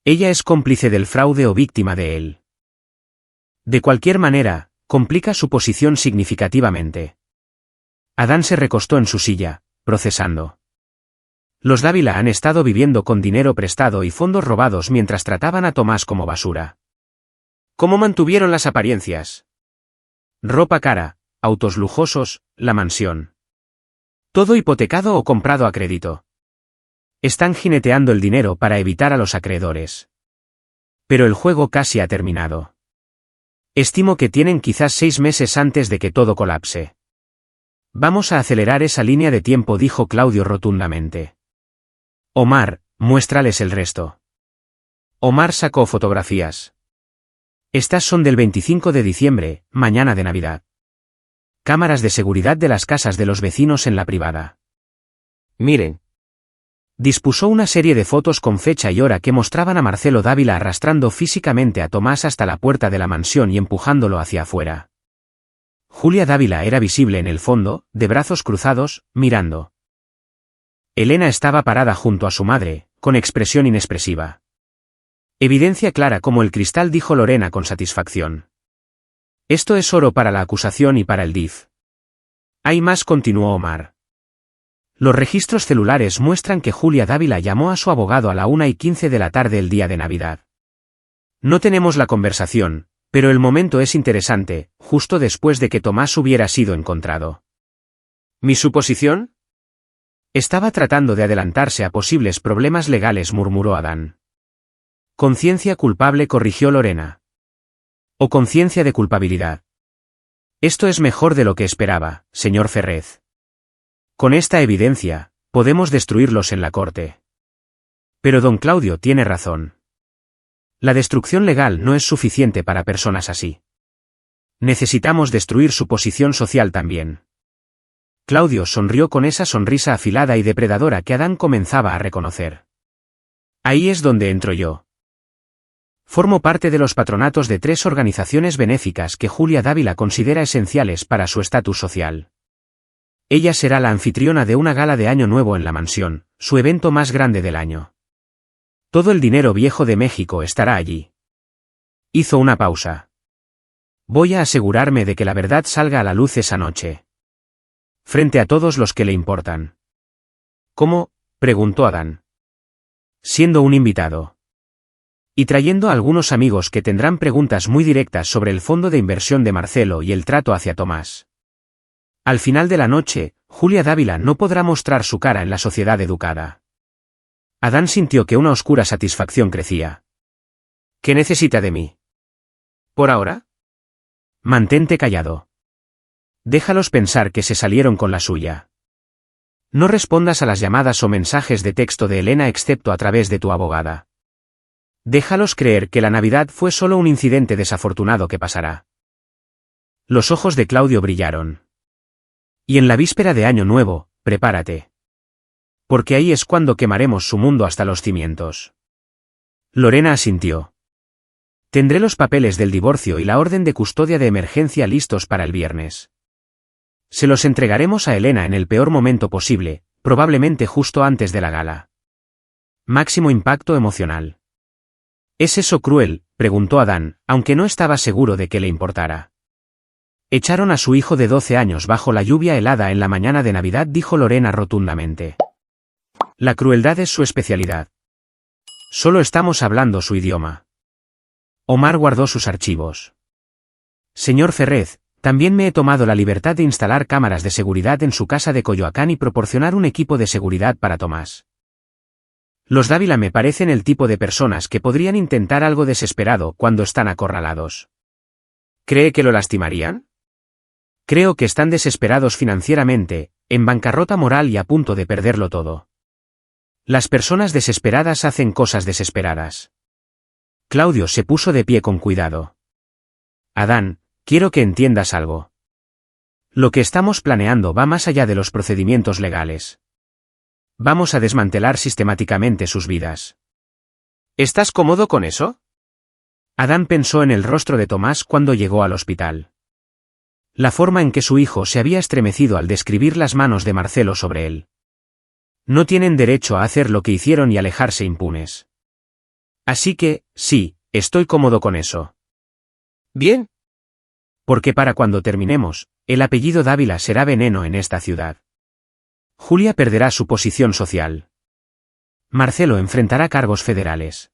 Ella es cómplice del fraude o víctima de él. De cualquier manera, complica su posición significativamente. Adán se recostó en su silla, procesando. Los Dávila han estado viviendo con dinero prestado y fondos robados mientras trataban a Tomás como basura. ¿Cómo mantuvieron las apariencias? Ropa cara, autos lujosos, la mansión. Todo hipotecado o comprado a crédito. Están jineteando el dinero para evitar a los acreedores. Pero el juego casi ha terminado. Estimo que tienen quizás 6 meses antes de que todo colapse. Vamos a acelerar esa línea de tiempo, dijo Claudio rotundamente. Omar, muéstrales el resto. Omar sacó fotografías. Estas son del 25 de diciembre, mañana de Navidad. Cámaras de seguridad de las casas de los vecinos en la privada. Miren. Dispuso una serie de fotos con fecha y hora que mostraban a Marcelo Dávila arrastrando físicamente a Tomás hasta la puerta de la mansión y empujándolo hacia afuera. Julia Dávila era visible en el fondo, de brazos cruzados, mirando. Elena estaba parada junto a su madre, con expresión inexpresiva. Evidencia clara como el cristal, dijo Lorena con satisfacción. Esto es oro para la acusación y para el DIF. Hay más, continuó Omar. Los registros celulares muestran que Julia Dávila llamó a su abogado a la 1:15 de la tarde el día de Navidad. No tenemos la conversación, pero el momento es interesante, justo después de que Tomás hubiera sido encontrado. ¿Mi suposición? Estaba tratando de adelantarse a posibles problemas legales, murmuró Adán. Conciencia culpable, corrigió Lorena. O conciencia de culpabilidad. Esto es mejor de lo que esperaba, señor Ferrez. Con esta evidencia, podemos destruirlos en la corte. Pero don Claudio tiene razón. La destrucción legal no es suficiente para personas así. Necesitamos destruir su posición social también. Claudio sonrió con esa sonrisa afilada y depredadora que Adán comenzaba a reconocer. Ahí es donde entro yo. Formo parte de los patronatos de 3 organizaciones benéficas que Julia Dávila considera esenciales para su estatus social. Ella será la anfitriona de una gala de Año Nuevo en la mansión, su evento más grande del año. Todo el dinero viejo de México estará allí. Hizo una pausa. Voy a asegurarme de que la verdad salga a la luz esa noche. Frente a todos los que le importan. ¿Cómo?, preguntó Adán. Siendo un invitado. Y trayendo a algunos amigos que tendrán preguntas muy directas sobre el fondo de inversión de Marcelo y el trato hacia Tomás. Al final de la noche, Julia Dávila no podrá mostrar su cara en la sociedad educada. Adán sintió que una oscura satisfacción crecía. ¿Qué necesita de mí? ¿Por ahora? Mantente callado. Déjalos pensar que se salieron con la suya. No respondas a las llamadas o mensajes de texto de Elena excepto a través de tu abogada. Déjalos creer que la Navidad fue solo un incidente desafortunado que pasará. Los ojos de Claudio brillaron. Y en la víspera de Año Nuevo, prepárate. Porque ahí es cuando quemaremos su mundo hasta los cimientos. Lorena asintió. Tendré los papeles del divorcio y la orden de custodia de emergencia listos para el viernes. Se los entregaremos a Elena en el peor momento posible, probablemente justo antes de la gala. Máximo impacto emocional. ¿Es eso cruel?, preguntó Adán, aunque no estaba seguro de que le importara. Echaron a su hijo de 12 años bajo la lluvia helada en la mañana de Navidad, dijo Lorena rotundamente. La crueldad es su especialidad. Solo estamos hablando su idioma. Omar guardó sus archivos. Señor Ferrez, también me he tomado la libertad de instalar cámaras de seguridad en su casa de Coyoacán y proporcionar un equipo de seguridad para Tomás. Los Dávila me parecen el tipo de personas que podrían intentar algo desesperado cuando están acorralados. ¿Cree que lo lastimarían? Creo que están desesperados financieramente, en bancarrota moral y a punto de perderlo todo. Las personas desesperadas hacen cosas desesperadas. Claudio se puso de pie con cuidado. Adán, quiero que entiendas algo. Lo que estamos planeando va más allá de los procedimientos legales. Vamos a desmantelar sistemáticamente sus vidas. ¿Estás cómodo con eso? Adán pensó en el rostro de Tomás cuando llegó al hospital. La forma en que su hijo se había estremecido al describir las manos de Marcelo sobre él. No tienen derecho a hacer lo que hicieron y alejarse impunes. Así que, sí, estoy cómodo con eso. Bien. Porque para cuando terminemos, el apellido Dávila será veneno en esta ciudad. Julia perderá su posición social. Marcelo enfrentará cargos federales.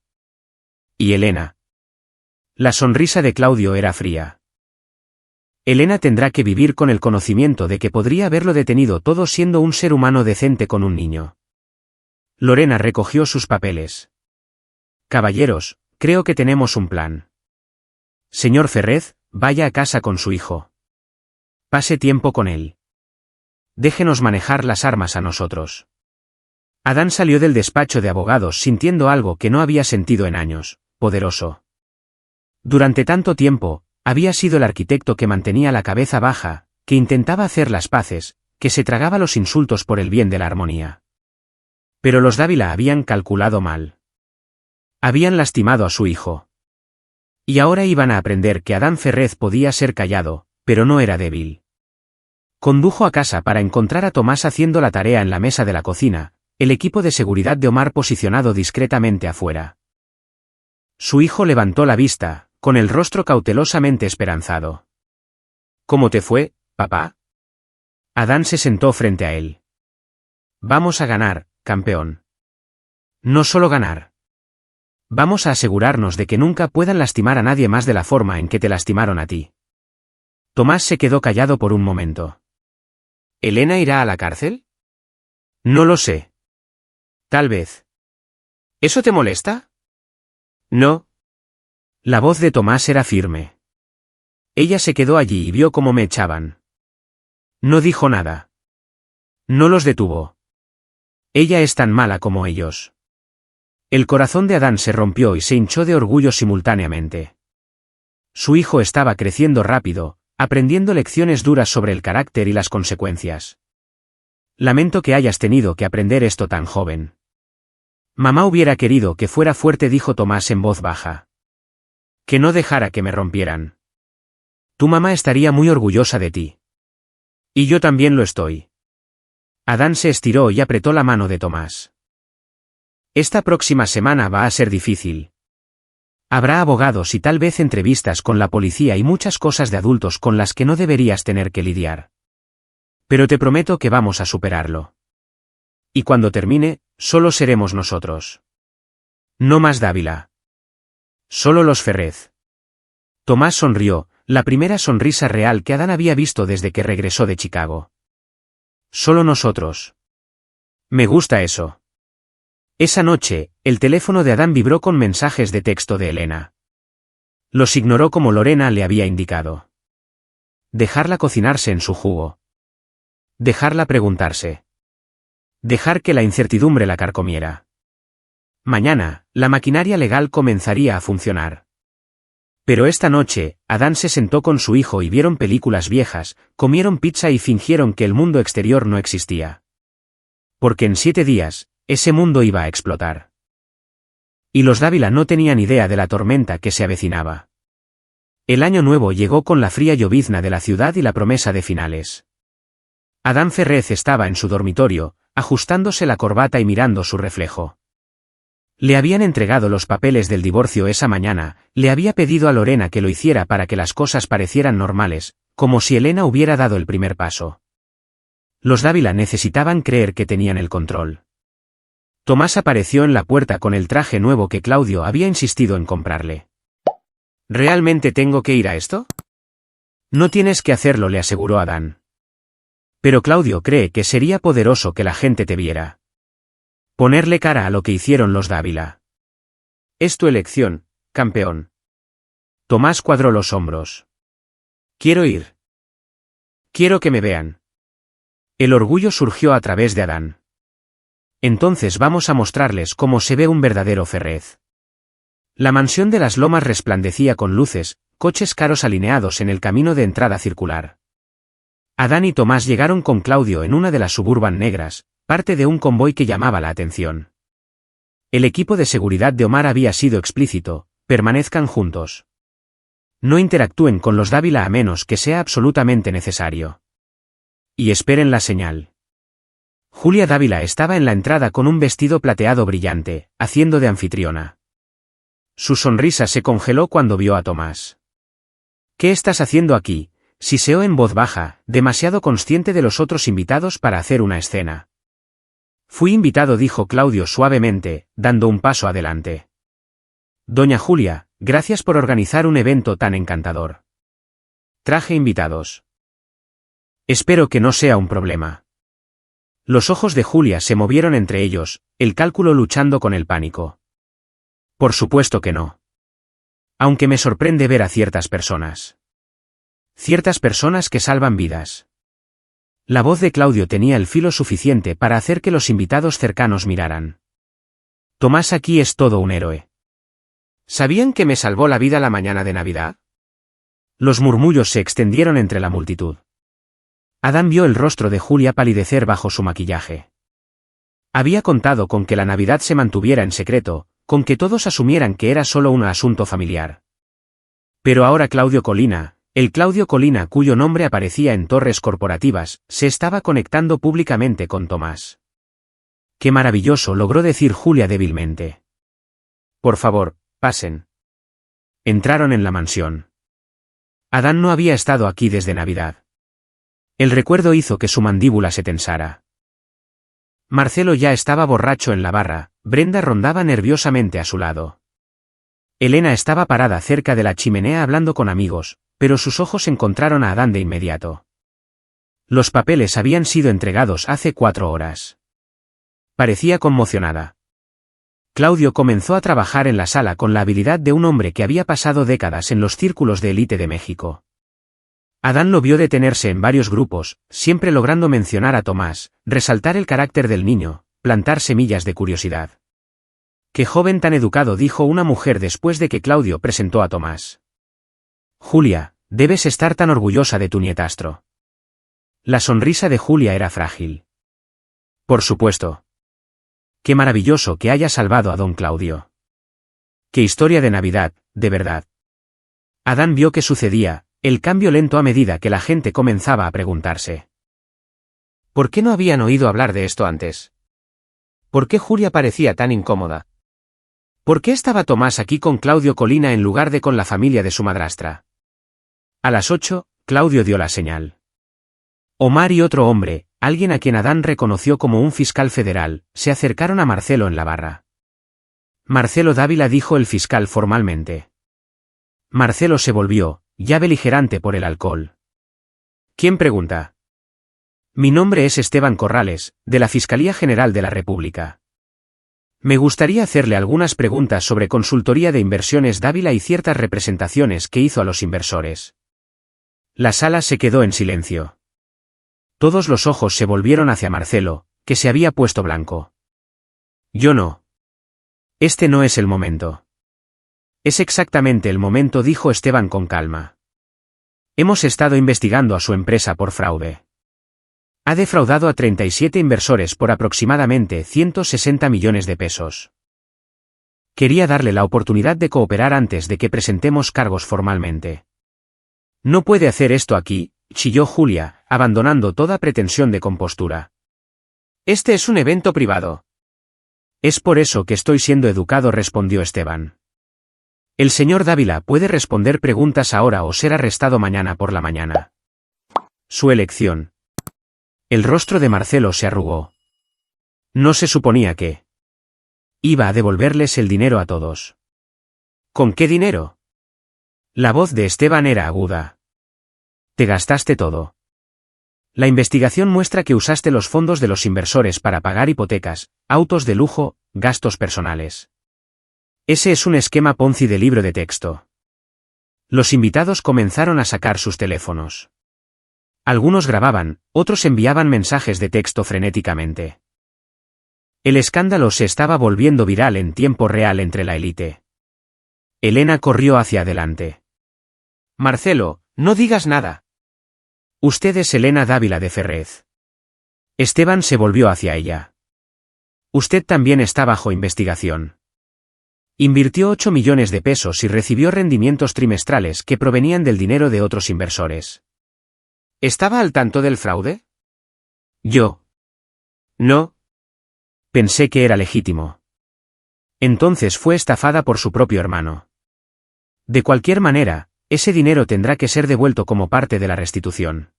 ¿Y Elena? La sonrisa de Claudio era fría. Elena tendrá que vivir con el conocimiento de que podría haberlo detenido todo siendo un ser humano decente con un niño. Lorena recogió sus papeles. Caballeros, creo que tenemos un plan. Señor Ferrez, vaya a casa con su hijo. Pase tiempo con él. Déjenos manejar las armas a nosotros. Adán salió del despacho de abogados sintiendo algo que no había sentido en años, poderoso. Durante tanto tiempo, había sido el arquitecto que mantenía la cabeza baja, que intentaba hacer las paces, que se tragaba los insultos por el bien de la armonía. Pero los Dávila habían calculado mal. Habían lastimado a su hijo. Y ahora iban a aprender que Adán Ferrez podía ser callado, pero no era débil. Condujo a casa para encontrar a Tomás haciendo la tarea en la mesa de la cocina, el equipo de seguridad de Omar posicionado discretamente afuera. Su hijo levantó la vista, con el rostro cautelosamente esperanzado. ¿Cómo te fue, papá? Adán se sentó frente a él. Vamos a ganar, campeón. No solo ganar. Vamos a asegurarnos de que nunca puedan lastimar a nadie más de la forma en que te lastimaron a ti. Tomás se quedó callado por un momento. ¿Elena irá a la cárcel? No lo sé. Tal vez. ¿Eso te molesta? No. La voz de Tomás era firme. Ella se quedó allí y vio cómo me echaban. No dijo nada. No los detuvo. Ella es tan mala como ellos. El corazón de Adán se rompió y se hinchó de orgullo simultáneamente. Su hijo estaba creciendo rápido, aprendiendo lecciones duras sobre el carácter y las consecuencias. Lamento que hayas tenido que aprender esto tan joven. Mamá hubiera querido que fuera fuerte, dijo Tomás en voz baja. Que no dejara que me rompieran. Tu mamá estaría muy orgullosa de ti. Y yo también lo estoy. Adán se estiró y apretó la mano de Tomás. Esta próxima semana va a ser difícil. Habrá abogados y tal vez entrevistas con la policía y muchas cosas de adultos con las que no deberías tener que lidiar. Pero te prometo que vamos a superarlo. Y cuando termine, solo seremos nosotros. No más Dávila. Solo los Ferrez. Tomás sonrió, la primera sonrisa real que Adán había visto desde que regresó de Chicago. Solo nosotros. Me gusta eso. Esa noche, el teléfono de Adán vibró con mensajes de texto de Elena. Los ignoró como Lorena le había indicado. Dejarla cocinarse en su jugo. Dejarla preguntarse. Dejar que la incertidumbre la carcomiera. Mañana, la maquinaria legal comenzaría a funcionar. Pero esta noche, Adán se sentó con su hijo y vieron películas viejas, comieron pizza y fingieron que el mundo exterior no existía. Porque en 7 días, ese mundo iba a explotar. Y los Dávila no tenían idea de la tormenta que se avecinaba. El año nuevo llegó con la fría llovizna de la ciudad y la promesa de finales. Adán Ferrez estaba en su dormitorio, ajustándose la corbata y mirando su reflejo. Le habían entregado los papeles del divorcio esa mañana, le había pedido a Lorena que lo hiciera para que las cosas parecieran normales, como si Elena hubiera dado el primer paso. Los Dávila necesitaban creer que tenían el control. Tomás apareció en la puerta con el traje nuevo que Claudio había insistido en comprarle. ¿Realmente tengo que ir a esto? No tienes que hacerlo, le aseguró Adán. Pero Claudio cree que sería poderoso que la gente te viera. Ponerle cara a lo que hicieron los Dávila. Es tu elección, campeón. Tomás cuadró los hombros. Quiero ir. Quiero que me vean. El orgullo surgió a través de Adán. Entonces vamos a mostrarles cómo se ve un verdadero Ferrez. La mansión de las Lomas resplandecía con luces, coches caros alineados en el camino de entrada circular. Adán y Tomás llegaron con Claudio en una de las Suburban negras, parte de un convoy que llamaba la atención. El equipo de seguridad de Omar había sido explícito: permanezcan juntos. No interactúen con los Dávila a menos que sea absolutamente necesario. Y esperen la señal. Julia Dávila estaba en la entrada con un vestido plateado brillante, haciendo de anfitriona. Su sonrisa se congeló cuando vio a Tomás. ¿Qué estás haciendo aquí?, siseó en voz baja, demasiado consciente de los otros invitados para hacer una escena. Fui invitado, dijo Claudio suavemente, dando un paso adelante. Doña Julia, gracias por organizar un evento tan encantador. Traje invitados. Espero que no sea un problema. Los ojos de Julia se movieron entre ellos, el cálculo luchando con el pánico. Por supuesto que no. Aunque me sorprende ver a ciertas personas. Ciertas personas que salvan vidas. La voz de Claudio tenía el filo suficiente para hacer que los invitados cercanos miraran. Tomás aquí es todo un héroe. ¿Sabían que me salvó la vida la mañana de Navidad? Los murmullos se extendieron entre la multitud. Adán vio el rostro de Julia palidecer bajo su maquillaje. Había contado con que la Navidad se mantuviera en secreto, con que todos asumieran que era solo un asunto familiar. Pero ahora Claudio Colina, el Claudio Colina cuyo nombre aparecía en torres corporativas, se estaba conectando públicamente con Tomás. ¡Qué maravilloso!, logró decir Julia débilmente. Por favor, pasen. Entraron en la mansión. Adán no había estado aquí desde Navidad. El recuerdo hizo que su mandíbula se tensara. Marcelo ya estaba borracho en la barra, Brenda rondaba nerviosamente a su lado. Elena estaba parada cerca de la chimenea hablando con amigos, pero sus ojos encontraron a Adán de inmediato. Los papeles habían sido entregados hace 4 horas. Parecía conmocionada. Claudio comenzó a trabajar en la sala con la habilidad de un hombre que había pasado décadas en los círculos de élite de México. Adán lo vio detenerse en varios grupos, siempre logrando mencionar a Tomás, resaltar el carácter del niño, plantar semillas de curiosidad. «Qué joven tan educado», dijo una mujer después de que Claudio presentó a Tomás. «Julia, debes estar tan orgullosa de tu nietastro». La sonrisa de Julia era frágil. «Por supuesto. Qué maravilloso que haya salvado a don Claudio. Qué historia de Navidad, de verdad». Adán vio que sucedía, el cambio lento a medida que la gente comenzaba a preguntarse. ¿Por qué no habían oído hablar de esto antes? ¿Por qué Julia parecía tan incómoda? ¿Por qué estaba Tomás aquí con Claudio Colina en lugar de con la familia de su madrastra? A las 8, Claudio dio la señal. Omar y otro hombre, alguien a quien Adán reconoció como un fiscal federal, se acercaron a Marcelo en la barra. Marcelo Dávila, dijo el fiscal formalmente. Marcelo se volvió, ya beligerante por el alcohol. ¿Quién pregunta? Mi nombre es Esteban Corrales, de la Fiscalía General de la República. Me gustaría hacerle algunas preguntas sobre consultoría de inversiones Dávila y ciertas representaciones que hizo a los inversores. La sala se quedó en silencio. Todos los ojos se volvieron hacia Marcelo, que se había puesto blanco. Yo no. Este no es el momento. Es exactamente el momento, dijo Esteban con calma. Hemos estado investigando a su empresa por fraude. Ha defraudado a 37 inversores por aproximadamente 160 millones de pesos. Quería darle la oportunidad de cooperar antes de que presentemos cargos formalmente. No puede hacer esto aquí, chilló Julia, abandonando toda pretensión de compostura. Este es un evento privado. Es por eso que estoy siendo educado, respondió Esteban. El señor Dávila puede responder preguntas ahora o ser arrestado mañana por la mañana. Su elección. El rostro de Marcelo se arrugó. No se suponía que iba a devolverles el dinero a todos. ¿Con qué dinero? La voz de Esteban era aguda. Te gastaste todo. La investigación muestra que usaste los fondos de los inversores para pagar hipotecas, autos de lujo, gastos personales. Ese es un esquema Ponzi de libro de texto. Los invitados comenzaron a sacar sus teléfonos. Algunos grababan, otros enviaban mensajes de texto frenéticamente. El escándalo se estaba volviendo viral en tiempo real entre la élite. Elena corrió hacia adelante. Marcelo, no digas nada. Usted es Elena Dávila de Ferrez. Esteban se volvió hacia ella. Usted también está bajo investigación. Invirtió 8 millones de pesos y recibió rendimientos trimestrales que provenían del dinero de otros inversores. ¿Estaba al tanto del fraude? Yo. No. Pensé que era legítimo. Entonces fue estafada por su propio hermano. De cualquier manera, ese dinero tendrá que ser devuelto como parte de la restitución.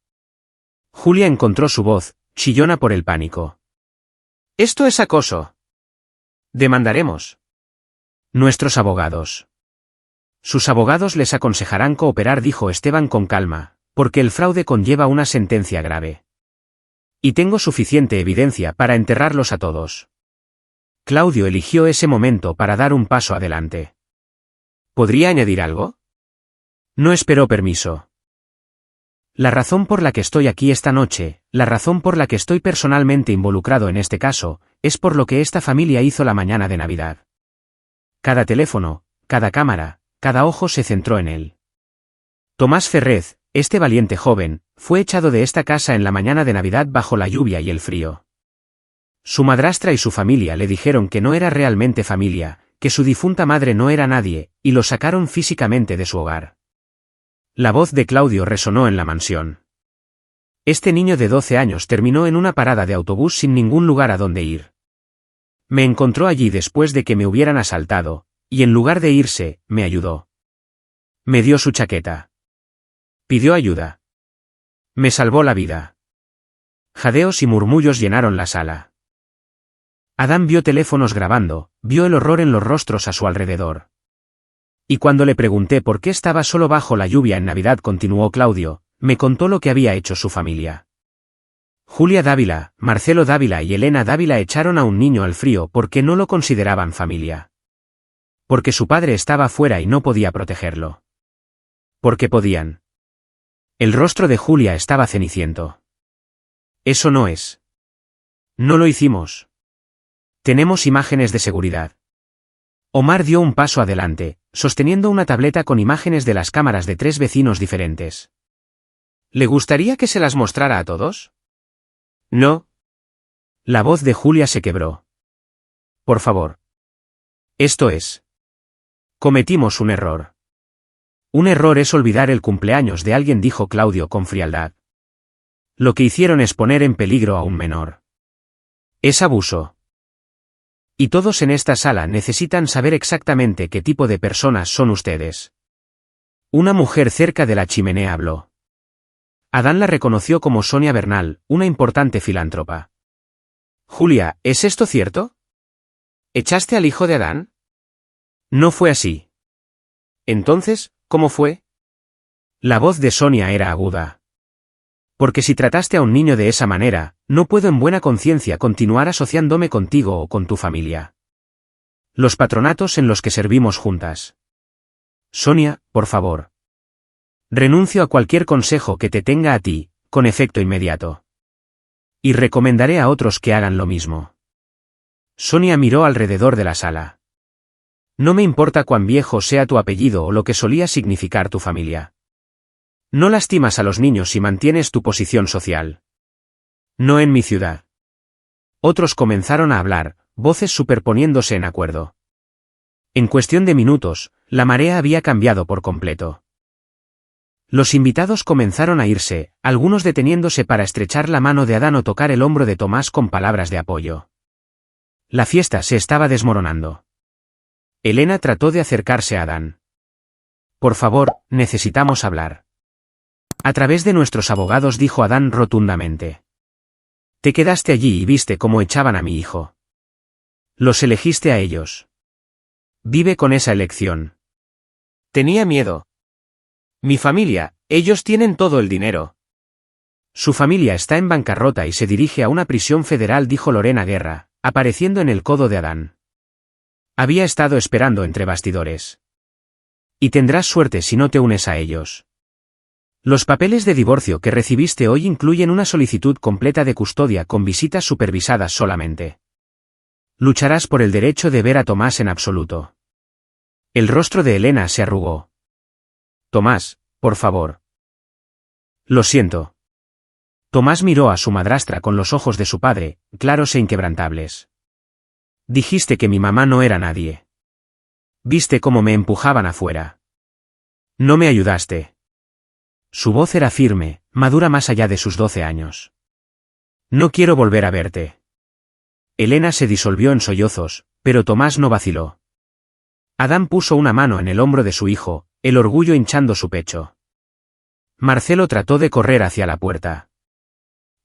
Julia encontró su voz, chillona por el pánico. Esto es acoso. Demandaremos. Nuestros abogados. Sus abogados les aconsejarán cooperar, dijo Esteban con calma, porque el fraude conlleva una sentencia grave. Y tengo suficiente evidencia para enterrarlos a todos. Claudio eligió ese momento para dar un paso adelante. ¿Podría añadir algo? No esperó permiso. La razón por la que estoy aquí esta noche, la razón por la que estoy personalmente involucrado en este caso, es por lo que esta familia hizo la mañana de Navidad. Cada teléfono, cada cámara, cada ojo se centró en él. Tomás Ferrez, este valiente joven, fue echado de esta casa en la mañana de Navidad bajo la lluvia y el frío. Su madrastra y su familia le dijeron que no era realmente familia, que su difunta madre no era nadie, y lo sacaron físicamente de su hogar. La voz de Claudio resonó en la mansión. Este niño de 12 años terminó en una parada de autobús sin ningún lugar a donde ir. Me encontró allí después de que me hubieran asaltado, y en lugar de irse, me ayudó. Me dio su chaqueta. Pidió ayuda. Me salvó la vida. Jadeos y murmullos llenaron la sala. Adán vio teléfonos grabando, vio el horror en los rostros a su alrededor. Y cuando le pregunté por qué estaba solo bajo la lluvia en Navidad, continuó Claudio, me contó lo que había hecho su familia. Julia Dávila, Marcelo Dávila y Elena Dávila echaron a un niño al frío porque no lo consideraban familia. Porque su padre estaba fuera y no podía protegerlo. Porque podían. El rostro de Julia estaba ceniciento. Eso no es. No lo hicimos. Tenemos imágenes de seguridad. Omar dio un paso adelante, sosteniendo una tableta con imágenes de las cámaras de 3 vecinos diferentes. ¿Le gustaría que se las mostrara a todos? No. La voz de Julia se quebró. Por favor. Esto es. Cometimos un error. Un error es olvidar el cumpleaños de alguien, dijo Claudio con frialdad. Lo que hicieron es poner en peligro a un menor. Es abuso. Y todos en esta sala necesitan saber exactamente qué tipo de personas son ustedes. Una mujer cerca de la chimenea habló. Adán la reconoció como Sonia Bernal, una importante filántropa. Julia, ¿es esto cierto? ¿Echaste al hijo de Adán? No fue así. Entonces, ¿cómo fue? La voz de Sonia era aguda. Porque si trataste a un niño de esa manera, no puedo en buena conciencia continuar asociándome contigo o con tu familia. Los patronatos en los que servimos juntas. Sonia, por favor. Renuncio a cualquier consejo que te tenga a ti, con efecto inmediato. Y recomendaré a otros que hagan lo mismo. Sonia miró alrededor de la sala. No me importa cuán viejo sea tu apellido o lo que solía significar tu familia. No lastimas a los niños y mantienes tu posición social. No en mi ciudad. Otros comenzaron a hablar, voces superponiéndose en acuerdo. En cuestión de minutos, la marea había cambiado por completo. Los invitados comenzaron a irse, algunos deteniéndose para estrechar la mano de Adán o tocar el hombro de Tomás con palabras de apoyo. La fiesta se estaba desmoronando. Elena trató de acercarse a Adán. Por favor, necesitamos hablar. A través de nuestros abogados, dijo Adán rotundamente. Te quedaste allí y viste cómo echaban a mi hijo. Los elegiste a ellos. Vive con esa elección. Tenía miedo. Mi familia, ellos tienen todo el dinero. Su familia está en bancarrota y se dirige a una prisión federal, dijo Lorena Guerra, apareciendo en el codo de Adán. Había estado esperando entre bastidores. Y tendrás suerte si no te unes a ellos. Los papeles de divorcio que recibiste hoy incluyen una solicitud completa de custodia con visitas supervisadas solamente. Lucharás por el derecho de ver a Tomás en absoluto. El rostro de Elena se arrugó. Tomás, por favor. Lo siento. Tomás miró a su madrastra con los ojos de su padre, claros e inquebrantables. Dijiste que mi mamá no era nadie. Viste cómo me empujaban afuera. No me ayudaste. Su voz era firme, madura más allá de sus 12 años. No quiero volver a verte. Elena se disolvió en sollozos, pero Tomás no vaciló. Adán puso una mano en el hombro de su hijo, el orgullo hinchando su pecho. Marcelo trató de correr hacia la puerta.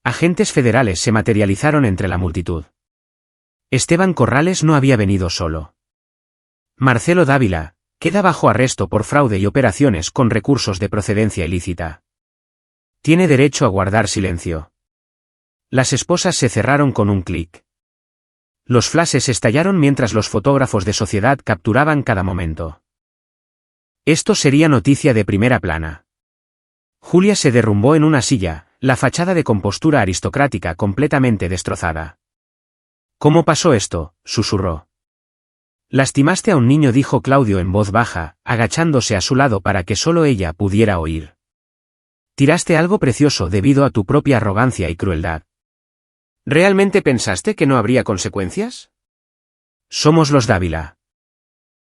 Agentes federales se materializaron entre la multitud. Esteban Corrales no había venido solo. Marcelo Dávila queda bajo arresto por fraude y operaciones con recursos de procedencia ilícita. Tiene derecho a guardar silencio. Las esposas se cerraron con un clic. Los flashes estallaron mientras los fotógrafos de Sociedad capturaban cada momento. Esto sería noticia de primera plana. Julia se derrumbó en una silla, la fachada de compostura aristocrática completamente destrozada. ¿Cómo pasó esto?, susurró. Lastimaste a un niño, dijo Claudio en voz baja, agachándose a su lado para que solo ella pudiera oír. Tiraste algo precioso debido a tu propia arrogancia y crueldad. ¿Realmente pensaste que no habría consecuencias? Somos los Dávila.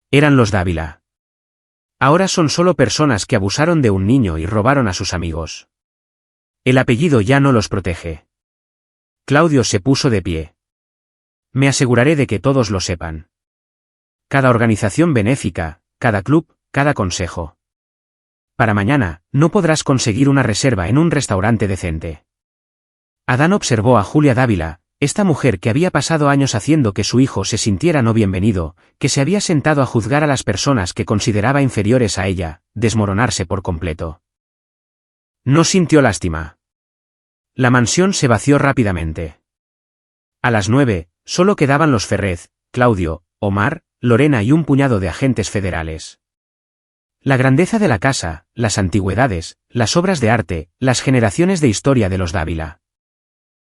Eran los Dávila. Ahora son solo personas que abusaron de un niño y robaron a sus amigos. El apellido ya no los protege. Claudio se puso de pie. Me aseguraré de que todos lo sepan. Cada organización benéfica, cada club, cada consejo. Para mañana, no podrás conseguir una reserva en un restaurante decente. Adán observó a Julia Dávila, esta mujer que había pasado años haciendo que su hijo se sintiera no bienvenido, que se había sentado a juzgar a las personas que consideraba inferiores a ella, desmoronarse por completo. No sintió lástima. La mansión se vació rápidamente. A las 9, solo quedaban los Ferrez, Claudio, Omar, Lorena y un puñado de agentes federales. La grandeza de la casa, las antigüedades, las obras de arte, las generaciones de historia de los Dávila.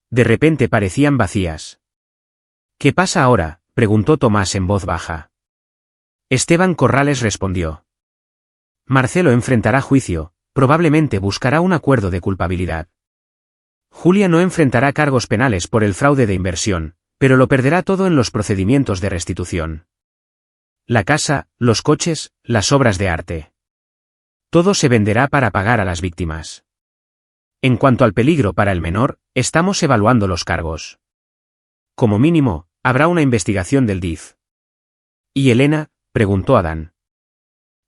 De repente parecían vacías. ¿Qué pasa ahora?, preguntó Tomás en voz baja. Esteban Corrales respondió. Marcelo enfrentará juicio, probablemente buscará un acuerdo de culpabilidad. Julia no enfrentará cargos penales por el fraude de inversión, pero lo perderá todo en los procedimientos de restitución. La casa, los coches, las obras de arte. Todo se venderá para pagar a las víctimas. En cuanto al peligro para el menor, estamos evaluando los cargos. Como mínimo, habrá una investigación del DIF. ¿Y Elena?, preguntó Adán.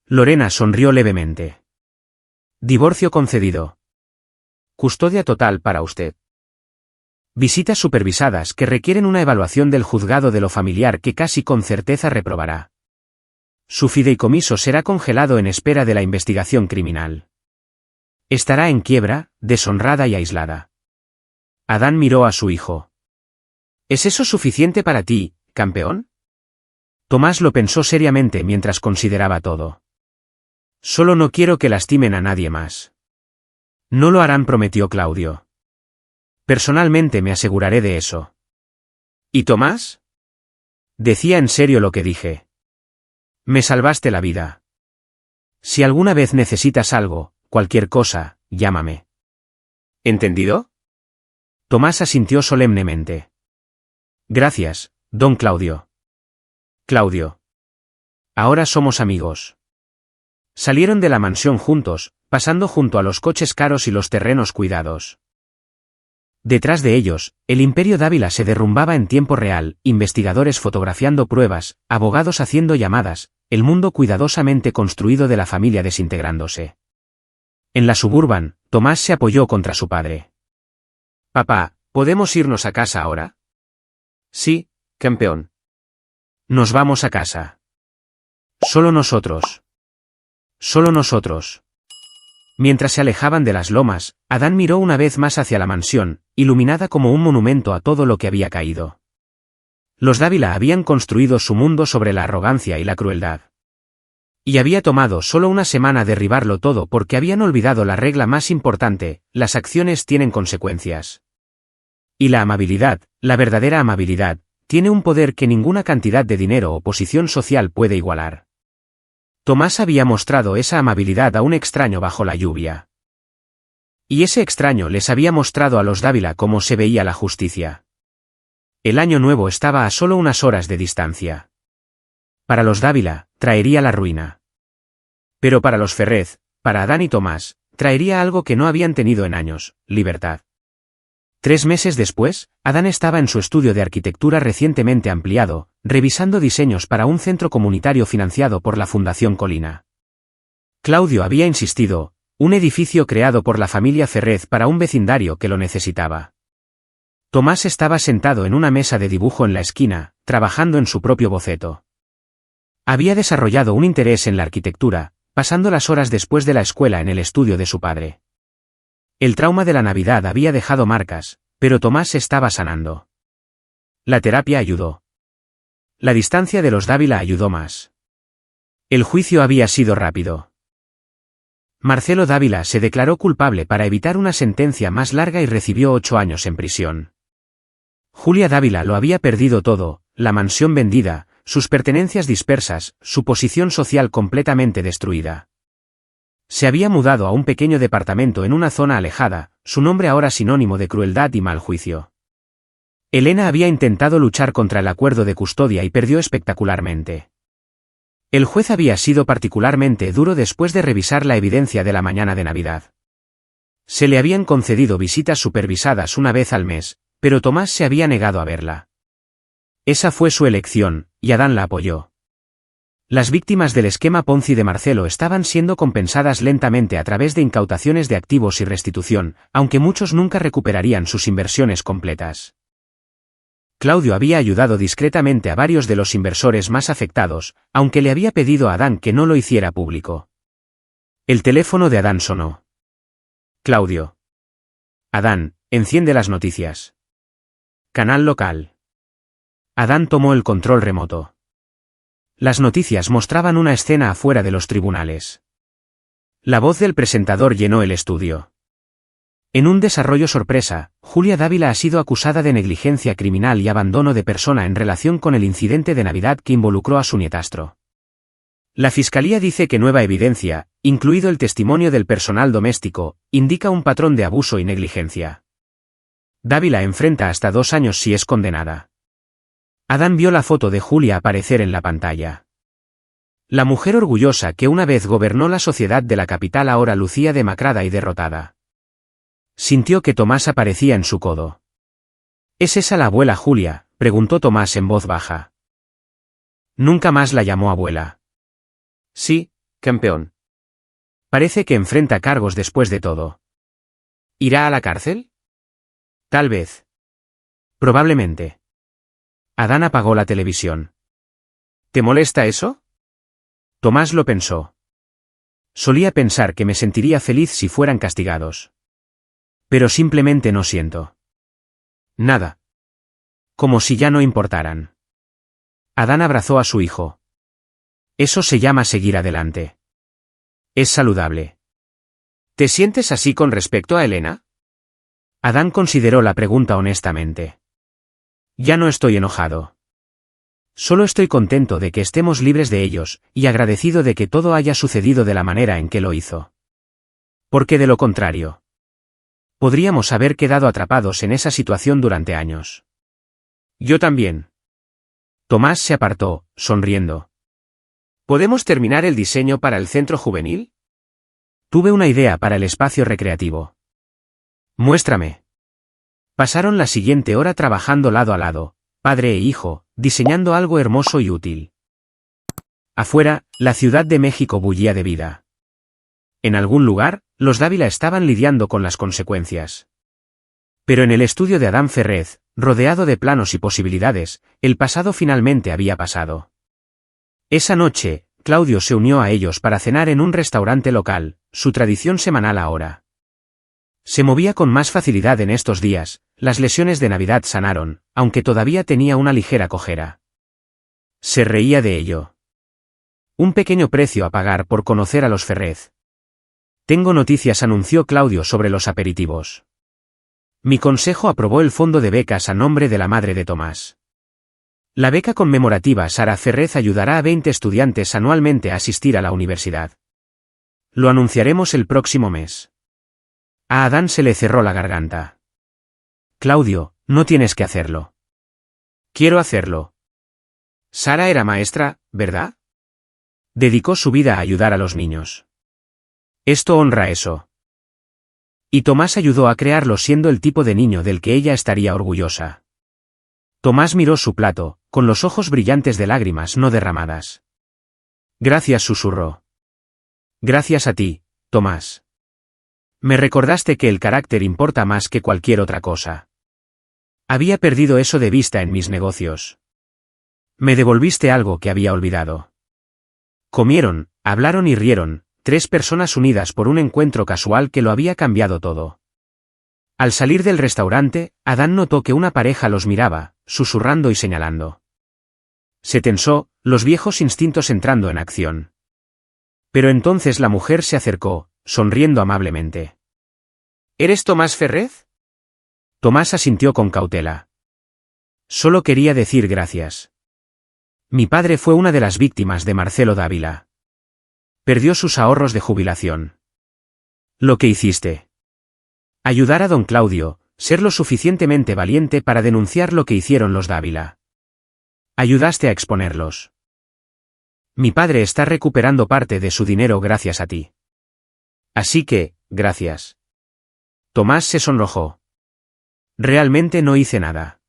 Lorena sonrió levemente. Divorcio concedido. Custodia total para usted. Visitas supervisadas que requieren una evaluación del juzgado de lo familiar que casi con certeza reprobará. Su fideicomiso será congelado en espera de la investigación criminal. Estará en quiebra, deshonrada y aislada. Adán miró a su hijo. ¿Es eso suficiente para ti, campeón? Tomás lo pensó seriamente mientras consideraba todo. Solo no quiero que lastimen a nadie más. No lo harán, prometió Claudio. Personalmente me aseguraré de eso. ¿Y Tomás? Decía en serio lo que dije. Me salvaste la vida. Si alguna vez necesitas algo, cualquier cosa, llámame. ¿Entendido? Tomás asintió solemnemente. Gracias, don Claudio. Claudio. Ahora somos amigos. Salieron de la mansión juntos, pasando junto a los coches caros y los terrenos cuidados. Detrás de ellos, el Imperio Dávila se derrumbaba en tiempo real, investigadores fotografiando pruebas, abogados haciendo llamadas, el mundo cuidadosamente construido de la familia desintegrándose. En la Suburban, Tomás se apoyó contra su padre. Papá, ¿podemos irnos a casa ahora? Sí, campeón. Nos vamos a casa. Solo nosotros. Solo nosotros. Mientras se alejaban de las lomas, Adán miró una vez más hacia la mansión, iluminada como un monumento a todo lo que había caído. Los Dávila habían construido su mundo sobre la arrogancia y la crueldad. Y había tomado solo una semana derribarlo todo porque habían olvidado la regla más importante: las acciones tienen consecuencias. Y la amabilidad, la verdadera amabilidad, tiene un poder que ninguna cantidad de dinero o posición social puede igualar. Tomás había mostrado esa amabilidad a un extraño bajo la lluvia. Y ese extraño les había mostrado a los Dávila cómo se veía la justicia. El año nuevo estaba a solo unas horas de distancia. Para los Dávila, traería la ruina. Pero para los Ferrez, para Adán y Tomás, traería algo que no habían tenido en años: libertad. 3 meses después, Adán estaba en su estudio de arquitectura recientemente ampliado, revisando diseños para un centro comunitario financiado por la Fundación Colina. Claudio había insistido: un edificio creado por la familia Ferrez para un vecindario que lo necesitaba. Tomás estaba sentado en una mesa de dibujo en la esquina, trabajando en su propio boceto. Había desarrollado un interés en la arquitectura, pasando las horas después de la escuela en el estudio de su padre. El trauma de la Navidad había dejado marcas, pero Tomás estaba sanando. La terapia ayudó. La distancia de los Dávila ayudó más. El juicio había sido rápido. Marcelo Dávila se declaró culpable para evitar una sentencia más larga y recibió 8 años en prisión. Julia Dávila lo había perdido todo: la mansión vendida, sus pertenencias dispersas, su posición social completamente destruida. Se había mudado a un pequeño departamento en una zona alejada, su nombre ahora sinónimo de crueldad y mal juicio. Elena había intentado luchar contra el acuerdo de custodia y perdió espectacularmente. El juez había sido particularmente duro después de revisar la evidencia de la mañana de Navidad. Se le habían concedido visitas supervisadas una vez al mes, pero Tomás se había negado a verla. Esa fue su elección, y Adán la apoyó. Las víctimas del esquema Ponzi de Marcelo estaban siendo compensadas lentamente a través de incautaciones de activos y restitución, aunque muchos nunca recuperarían sus inversiones completas. Claudio había ayudado discretamente a varios de los inversores más afectados, aunque le había pedido a Adán que no lo hiciera público. El teléfono de Adán sonó. Claudio. Adán, enciende las noticias. Canal local. Adán tomó el control remoto. Las noticias mostraban una escena afuera de los tribunales. La voz del presentador llenó el estudio. En un desarrollo sorpresa, Julia Dávila ha sido acusada de negligencia criminal y abandono de persona en relación con el incidente de Navidad que involucró a su nietastro. La fiscalía dice que nueva evidencia, incluido el testimonio del personal doméstico, indica un patrón de abuso y negligencia. Dávila enfrenta hasta 2 años si es condenada. Adán vio la foto de Julia aparecer en la pantalla. La mujer orgullosa que una vez gobernó la sociedad de la capital ahora lucía demacrada y derrotada. Sintió que Tomás aparecía en su codo. ¿Es esa la abuela Julia?, preguntó Tomás en voz baja. Nunca más la llamó abuela. Sí, campeón. Parece que enfrenta cargos después de todo. ¿Irá a la cárcel? Tal vez. Probablemente. Adán apagó la televisión. ¿Te molesta eso? Tomás lo pensó. Solía pensar que me sentiría feliz si fueran castigados. Pero simplemente no siento nada. Como si ya no importaran. Adán abrazó a su hijo. Eso se llama seguir adelante. Es saludable. ¿Te sientes así con respecto a Elena? Adán consideró la pregunta honestamente. Ya no estoy enojado. Solo estoy contento de que estemos libres de ellos, y agradecido de que todo haya sucedido de la manera en que lo hizo. Porque de lo contrario, podríamos haber quedado atrapados en esa situación durante años. Yo también. Tomás se apartó, sonriendo. ¿Podemos terminar el diseño para el centro juvenil? Tuve una idea para el espacio recreativo. Muéstrame. Pasaron la siguiente hora trabajando lado a lado, padre e hijo, diseñando algo hermoso y útil. Afuera, la Ciudad de México bullía de vida. En algún lugar, los Dávila estaban lidiando con las consecuencias. Pero en el estudio de Adán Ferrez, rodeado de planos y posibilidades, el pasado finalmente había pasado. Esa noche, Claudio se unió a ellos para cenar en un restaurante local, su tradición semanal ahora. Se movía con más facilidad en estos días, las lesiones de Navidad sanaron, aunque todavía tenía una ligera cojera. Se reía de ello. Un pequeño precio a pagar por conocer a los Ferrez. Tengo noticias, anunció Claudio sobre los aperitivos. Mi consejo aprobó el fondo de becas a nombre de la madre de Tomás. La beca conmemorativa Sara Ferrez ayudará a 20 estudiantes anualmente a asistir a la universidad. Lo anunciaremos el próximo mes. A Adán se le cerró la garganta. Claudio, no tienes que hacerlo. Quiero hacerlo. Sara era maestra, ¿verdad? Dedicó su vida a ayudar a los niños. Esto honra eso. Y Tomás ayudó a crearlo siendo el tipo de niño del que ella estaría orgullosa. Tomás miró su plato, con los ojos brillantes de lágrimas no derramadas. Gracias, susurró. Gracias a ti, Tomás. Me recordaste que el carácter importa más que cualquier otra cosa. Había perdido eso de vista en mis negocios. Me devolviste algo que había olvidado. Comieron, hablaron y rieron, 3 personas unidas por un encuentro casual que lo había cambiado todo. Al salir del restaurante, Adán notó que una pareja los miraba, susurrando y señalando. Se tensó, los viejos instintos entrando en acción. Pero entonces la mujer se acercó, sonriendo amablemente. ¿Eres Tomás Ferrez? Tomás asintió con cautela. Solo quería decir gracias. Mi padre fue una de las víctimas de Marcelo Dávila. Perdió sus ahorros de jubilación. Lo que hiciste. Ayudar a don Claudio, ser lo suficientemente valiente para denunciar lo que hicieron los Dávila. Ayudaste a exponerlos. Mi padre está recuperando parte de su dinero gracias a ti. Así que, gracias. Tomás se sonrojó. Realmente no hice nada.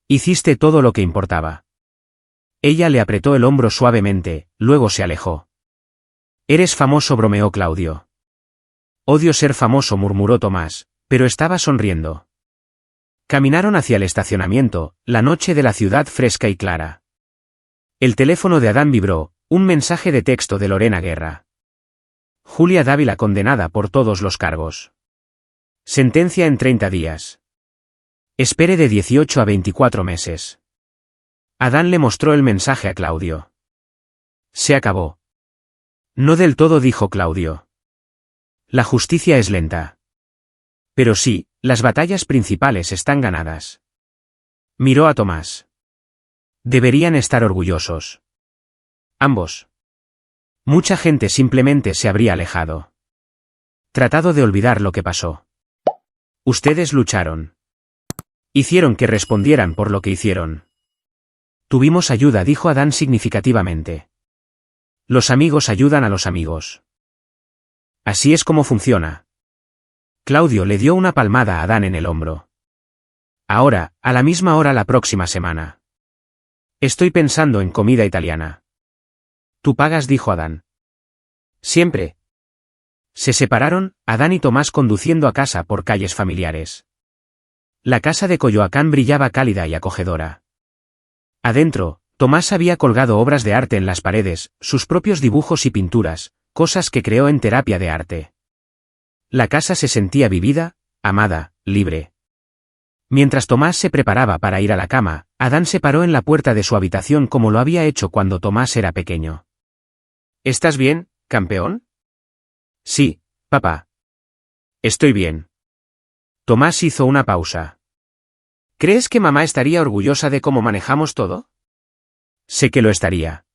Hiciste todo lo que importaba. Ella le apretó el hombro suavemente, luego se alejó. Eres famoso, bromeó Claudio. Odio ser famoso, murmuró Tomás, pero estaba sonriendo. Caminaron hacia el estacionamiento, la noche de la ciudad fresca y clara. El teléfono de Adán vibró, un mensaje de texto de Lorena Guerra. Julia Dávila condenada por todos los cargos. Sentencia en 30 días. Espere de 18 a 24 meses. Adán le mostró el mensaje a Claudio. Se acabó. No del todo, dijo Claudio. La justicia es lenta. Pero sí, las batallas principales están ganadas. Miró a Tomás. Deberían estar orgullosos. Ambos. Mucha gente simplemente se habría alejado. Tratado de olvidar lo que pasó. Ustedes lucharon. Hicieron que respondieran por lo que hicieron. Tuvimos ayuda, dijo Adán significativamente. Los amigos ayudan a los amigos. Así es como funciona. Claudio le dio una palmada a Adán en el hombro. Ahora, a la misma hora la próxima semana. Estoy pensando en comida italiana. Tú pagas, dijo Adán. Siempre. Se separaron, Adán y Tomás conduciendo a casa por calles familiares. La casa de Coyoacán brillaba cálida y acogedora. Adentro, Tomás había colgado obras de arte en las paredes, sus propios dibujos y pinturas, cosas que creó en terapia de arte. La casa se sentía vivida, amada, libre. Mientras Tomás se preparaba para ir a la cama, Adán se paró en la puerta de su habitación como lo había hecho cuando Tomás era pequeño. ¿Estás bien, campeón? Sí, papá. Estoy bien. Tomás hizo una pausa. ¿Crees que mamá estaría orgullosa de cómo manejamos todo? Sé que lo estaría.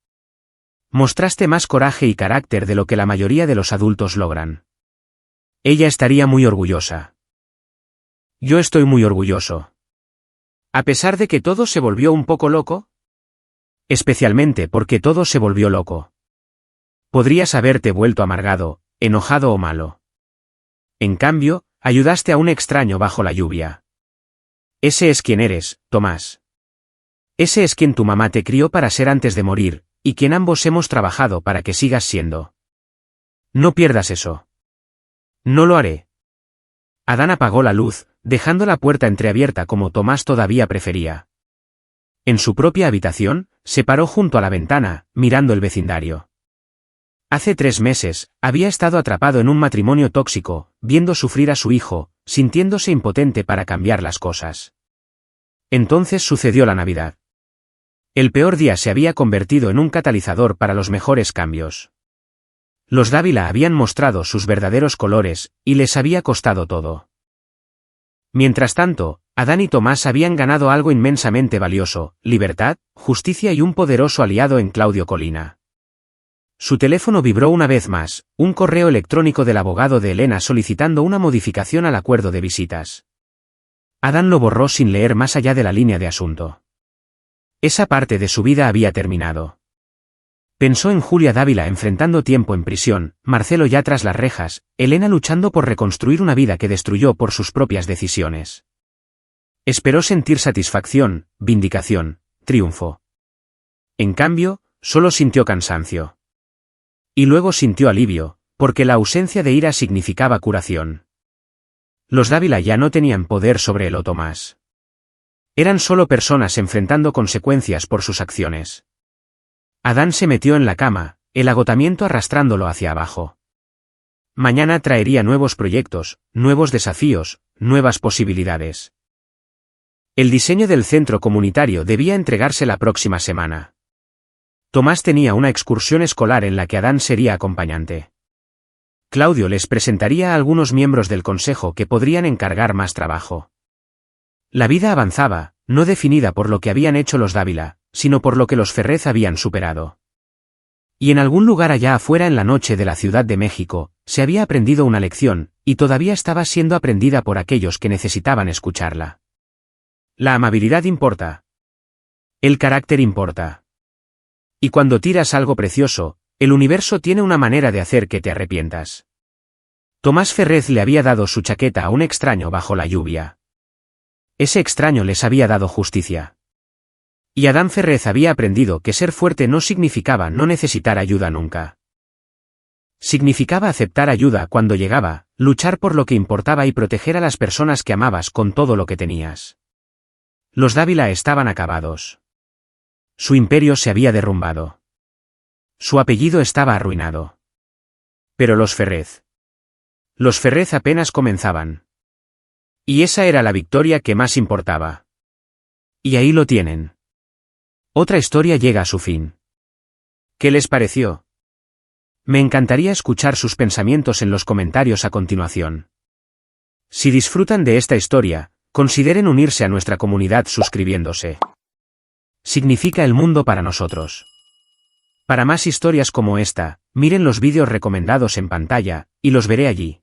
Mostraste más coraje y carácter de lo que la mayoría de los adultos logran. Ella estaría muy orgullosa. Yo estoy muy orgulloso. ¿A pesar de que todo se volvió un poco loco? Especialmente porque todo se volvió loco. Podrías haberte vuelto amargado, enojado o malo. En cambio, ayudaste a un extraño bajo la lluvia. Ese es quien eres, Tomás. Ese es quien tu mamá te crió para ser antes de morir, y quien ambos hemos trabajado para que sigas siendo. No pierdas eso. No lo haré. Adán apagó la luz, dejando la puerta entreabierta como Tomás todavía prefería. En su propia habitación, se paró junto a la ventana, mirando el vecindario. Hace 3 meses, había estado atrapado en un matrimonio tóxico, viendo sufrir a su hijo, sintiéndose impotente para cambiar las cosas. Entonces sucedió la Navidad. El peor día se había convertido en un catalizador para los mejores cambios. Los Dávila habían mostrado sus verdaderos colores, y les había costado todo. Mientras tanto, Adán y Tomás habían ganado algo inmensamente valioso: libertad, justicia y un poderoso aliado en Claudio Colina. Su teléfono vibró una vez más, un correo electrónico del abogado de Elena solicitando una modificación al acuerdo de visitas. Adán lo borró sin leer más allá de la línea de asunto. Esa parte de su vida había terminado. Pensó en Julia Dávila enfrentando tiempo en prisión, Marcelo ya tras las rejas, Elena luchando por reconstruir una vida que destruyó por sus propias decisiones. Esperó sentir satisfacción, vindicación, triunfo. En cambio, solo sintió cansancio. Y luego sintió alivio, porque la ausencia de ira significaba curación. Los Dávila ya no tenían poder sobre él o Tomás. Eran solo personas enfrentando consecuencias por sus acciones. Adán se metió en la cama, el agotamiento arrastrándolo hacia abajo. Mañana traería nuevos proyectos, nuevos desafíos, nuevas posibilidades. El diseño del centro comunitario debía entregarse la próxima semana. Tomás tenía una excursión escolar en la que Adán sería acompañante. Claudio les presentaría a algunos miembros del consejo que podrían encargar más trabajo. La vida avanzaba, no definida por lo que habían hecho los Dávila, sino por lo que los Ferrez habían superado. Y en algún lugar allá afuera en la noche de la Ciudad de México, se había aprendido una lección, y todavía estaba siendo aprendida por aquellos que necesitaban escucharla. La amabilidad importa. El carácter importa. Y cuando tiras algo precioso, el universo tiene una manera de hacer que te arrepientas. Tomás Ferrez le había dado su chaqueta a un extraño bajo la lluvia. Ese extraño les había dado justicia. Y Adán Ferrez había aprendido que ser fuerte no significaba no necesitar ayuda nunca. Significaba aceptar ayuda cuando llegaba, luchar por lo que importaba y proteger a las personas que amabas con todo lo que tenías. Los Dávila estaban acabados. Su imperio se había derrumbado. Su apellido estaba arruinado. Pero los Ferrez. Los Ferrez apenas comenzaban. Y esa era la victoria que más importaba. Y ahí lo tienen. Otra historia llega a su fin. ¿Qué les pareció? Me encantaría escuchar sus pensamientos en los comentarios a continuación. Si disfrutan de esta historia, consideren unirse a nuestra comunidad suscribiéndose. Significa el mundo para nosotros. Para más historias como esta, miren los vídeos recomendados en pantalla, y los veré allí.